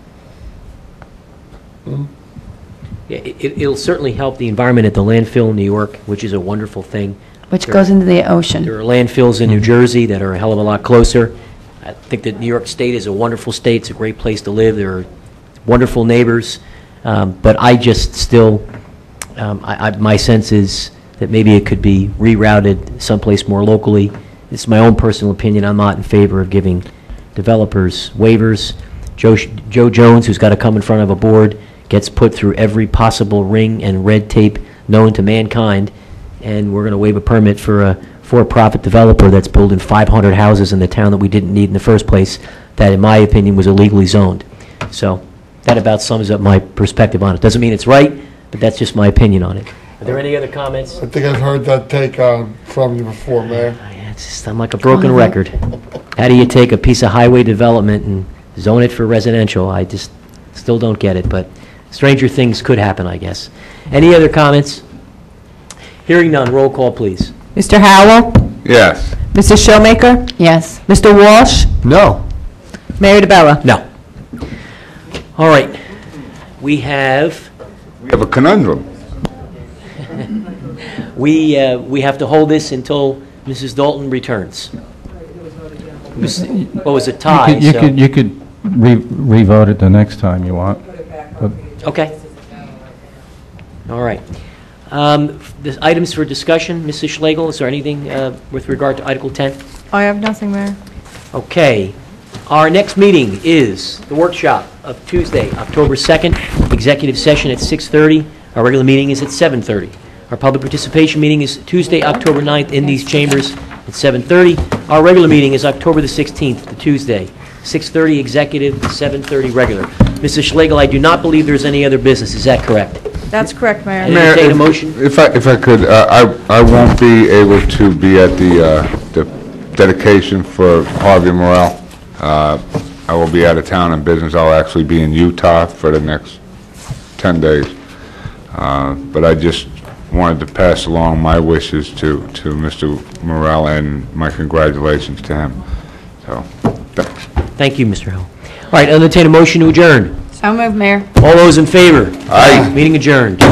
Yeah, it'll certainly help the environment at the landfill in New York, which is a wonderful thing. Which goes into the ocean. There are landfills in New Jersey that are a hell of a lot closer. I think that New York State is a wonderful state. It's a great place to live. There are wonderful neighbors. But I just still, my sense is that maybe it could be rerouted someplace more locally. It's my own personal opinion. I'm not in favor of giving developers waivers. Joe Jones, who's got to come in front of a board, gets put through every possible ring and red tape known to mankind, and we're going to waive a permit for a for-profit developer that's building 500 houses in the town that we didn't need in the first place, that in my opinion was illegally zoned. So that about sums up my perspective on it. Doesn't mean it's right, but that's just my opinion on it. Are there any other comments? I think I've heard that take from you before, Mayor. I'm like a broken record. How do you take a piece of highway development and zone it for residential? I just still don't get it, but stranger things could happen, I guess. Any other comments? Hearing none, roll call, please. Mr. Howell? Yes. Mrs. Showmaker? Yes. Mr. Walsh? No. Mayor DeBella? No. All right. We have a conundrum. We have to hold this until Mrs. Dalton returns. What was it, tie? You could re-vote it the next time you want. But okay. All right. The items for discussion, Mrs. Schlegel, is there anything with regard to Article 10? I have nothing, Mayor. Okay. Our next meeting is the workshop of Tuesday, October 2nd, executive session at 6:30. Our regular meeting is at 7:30. Our public participation meeting is Tuesday, October 9th in these chambers at 7:30. Our regular meeting is October the 16th, the Tuesday, 6:30 executive, 7:30 regular. Mrs. Schlegel, I do not believe there's any other business. Is that correct? That's correct, Mayor. Entertain a motion. If I could, I won't be able to be at the dedication for Harvey Morel. I will be out of town on business. I'll actually be in Utah for the next 10 days. But I just wanted to pass along my wishes to Mr. Morel and my congratulations to him. So, thanks. Thank you, Mr. Howell. All right, I'll entertain a motion to adjourn. So moved, Mayor. All those in favor? Aye. Meeting adjourned.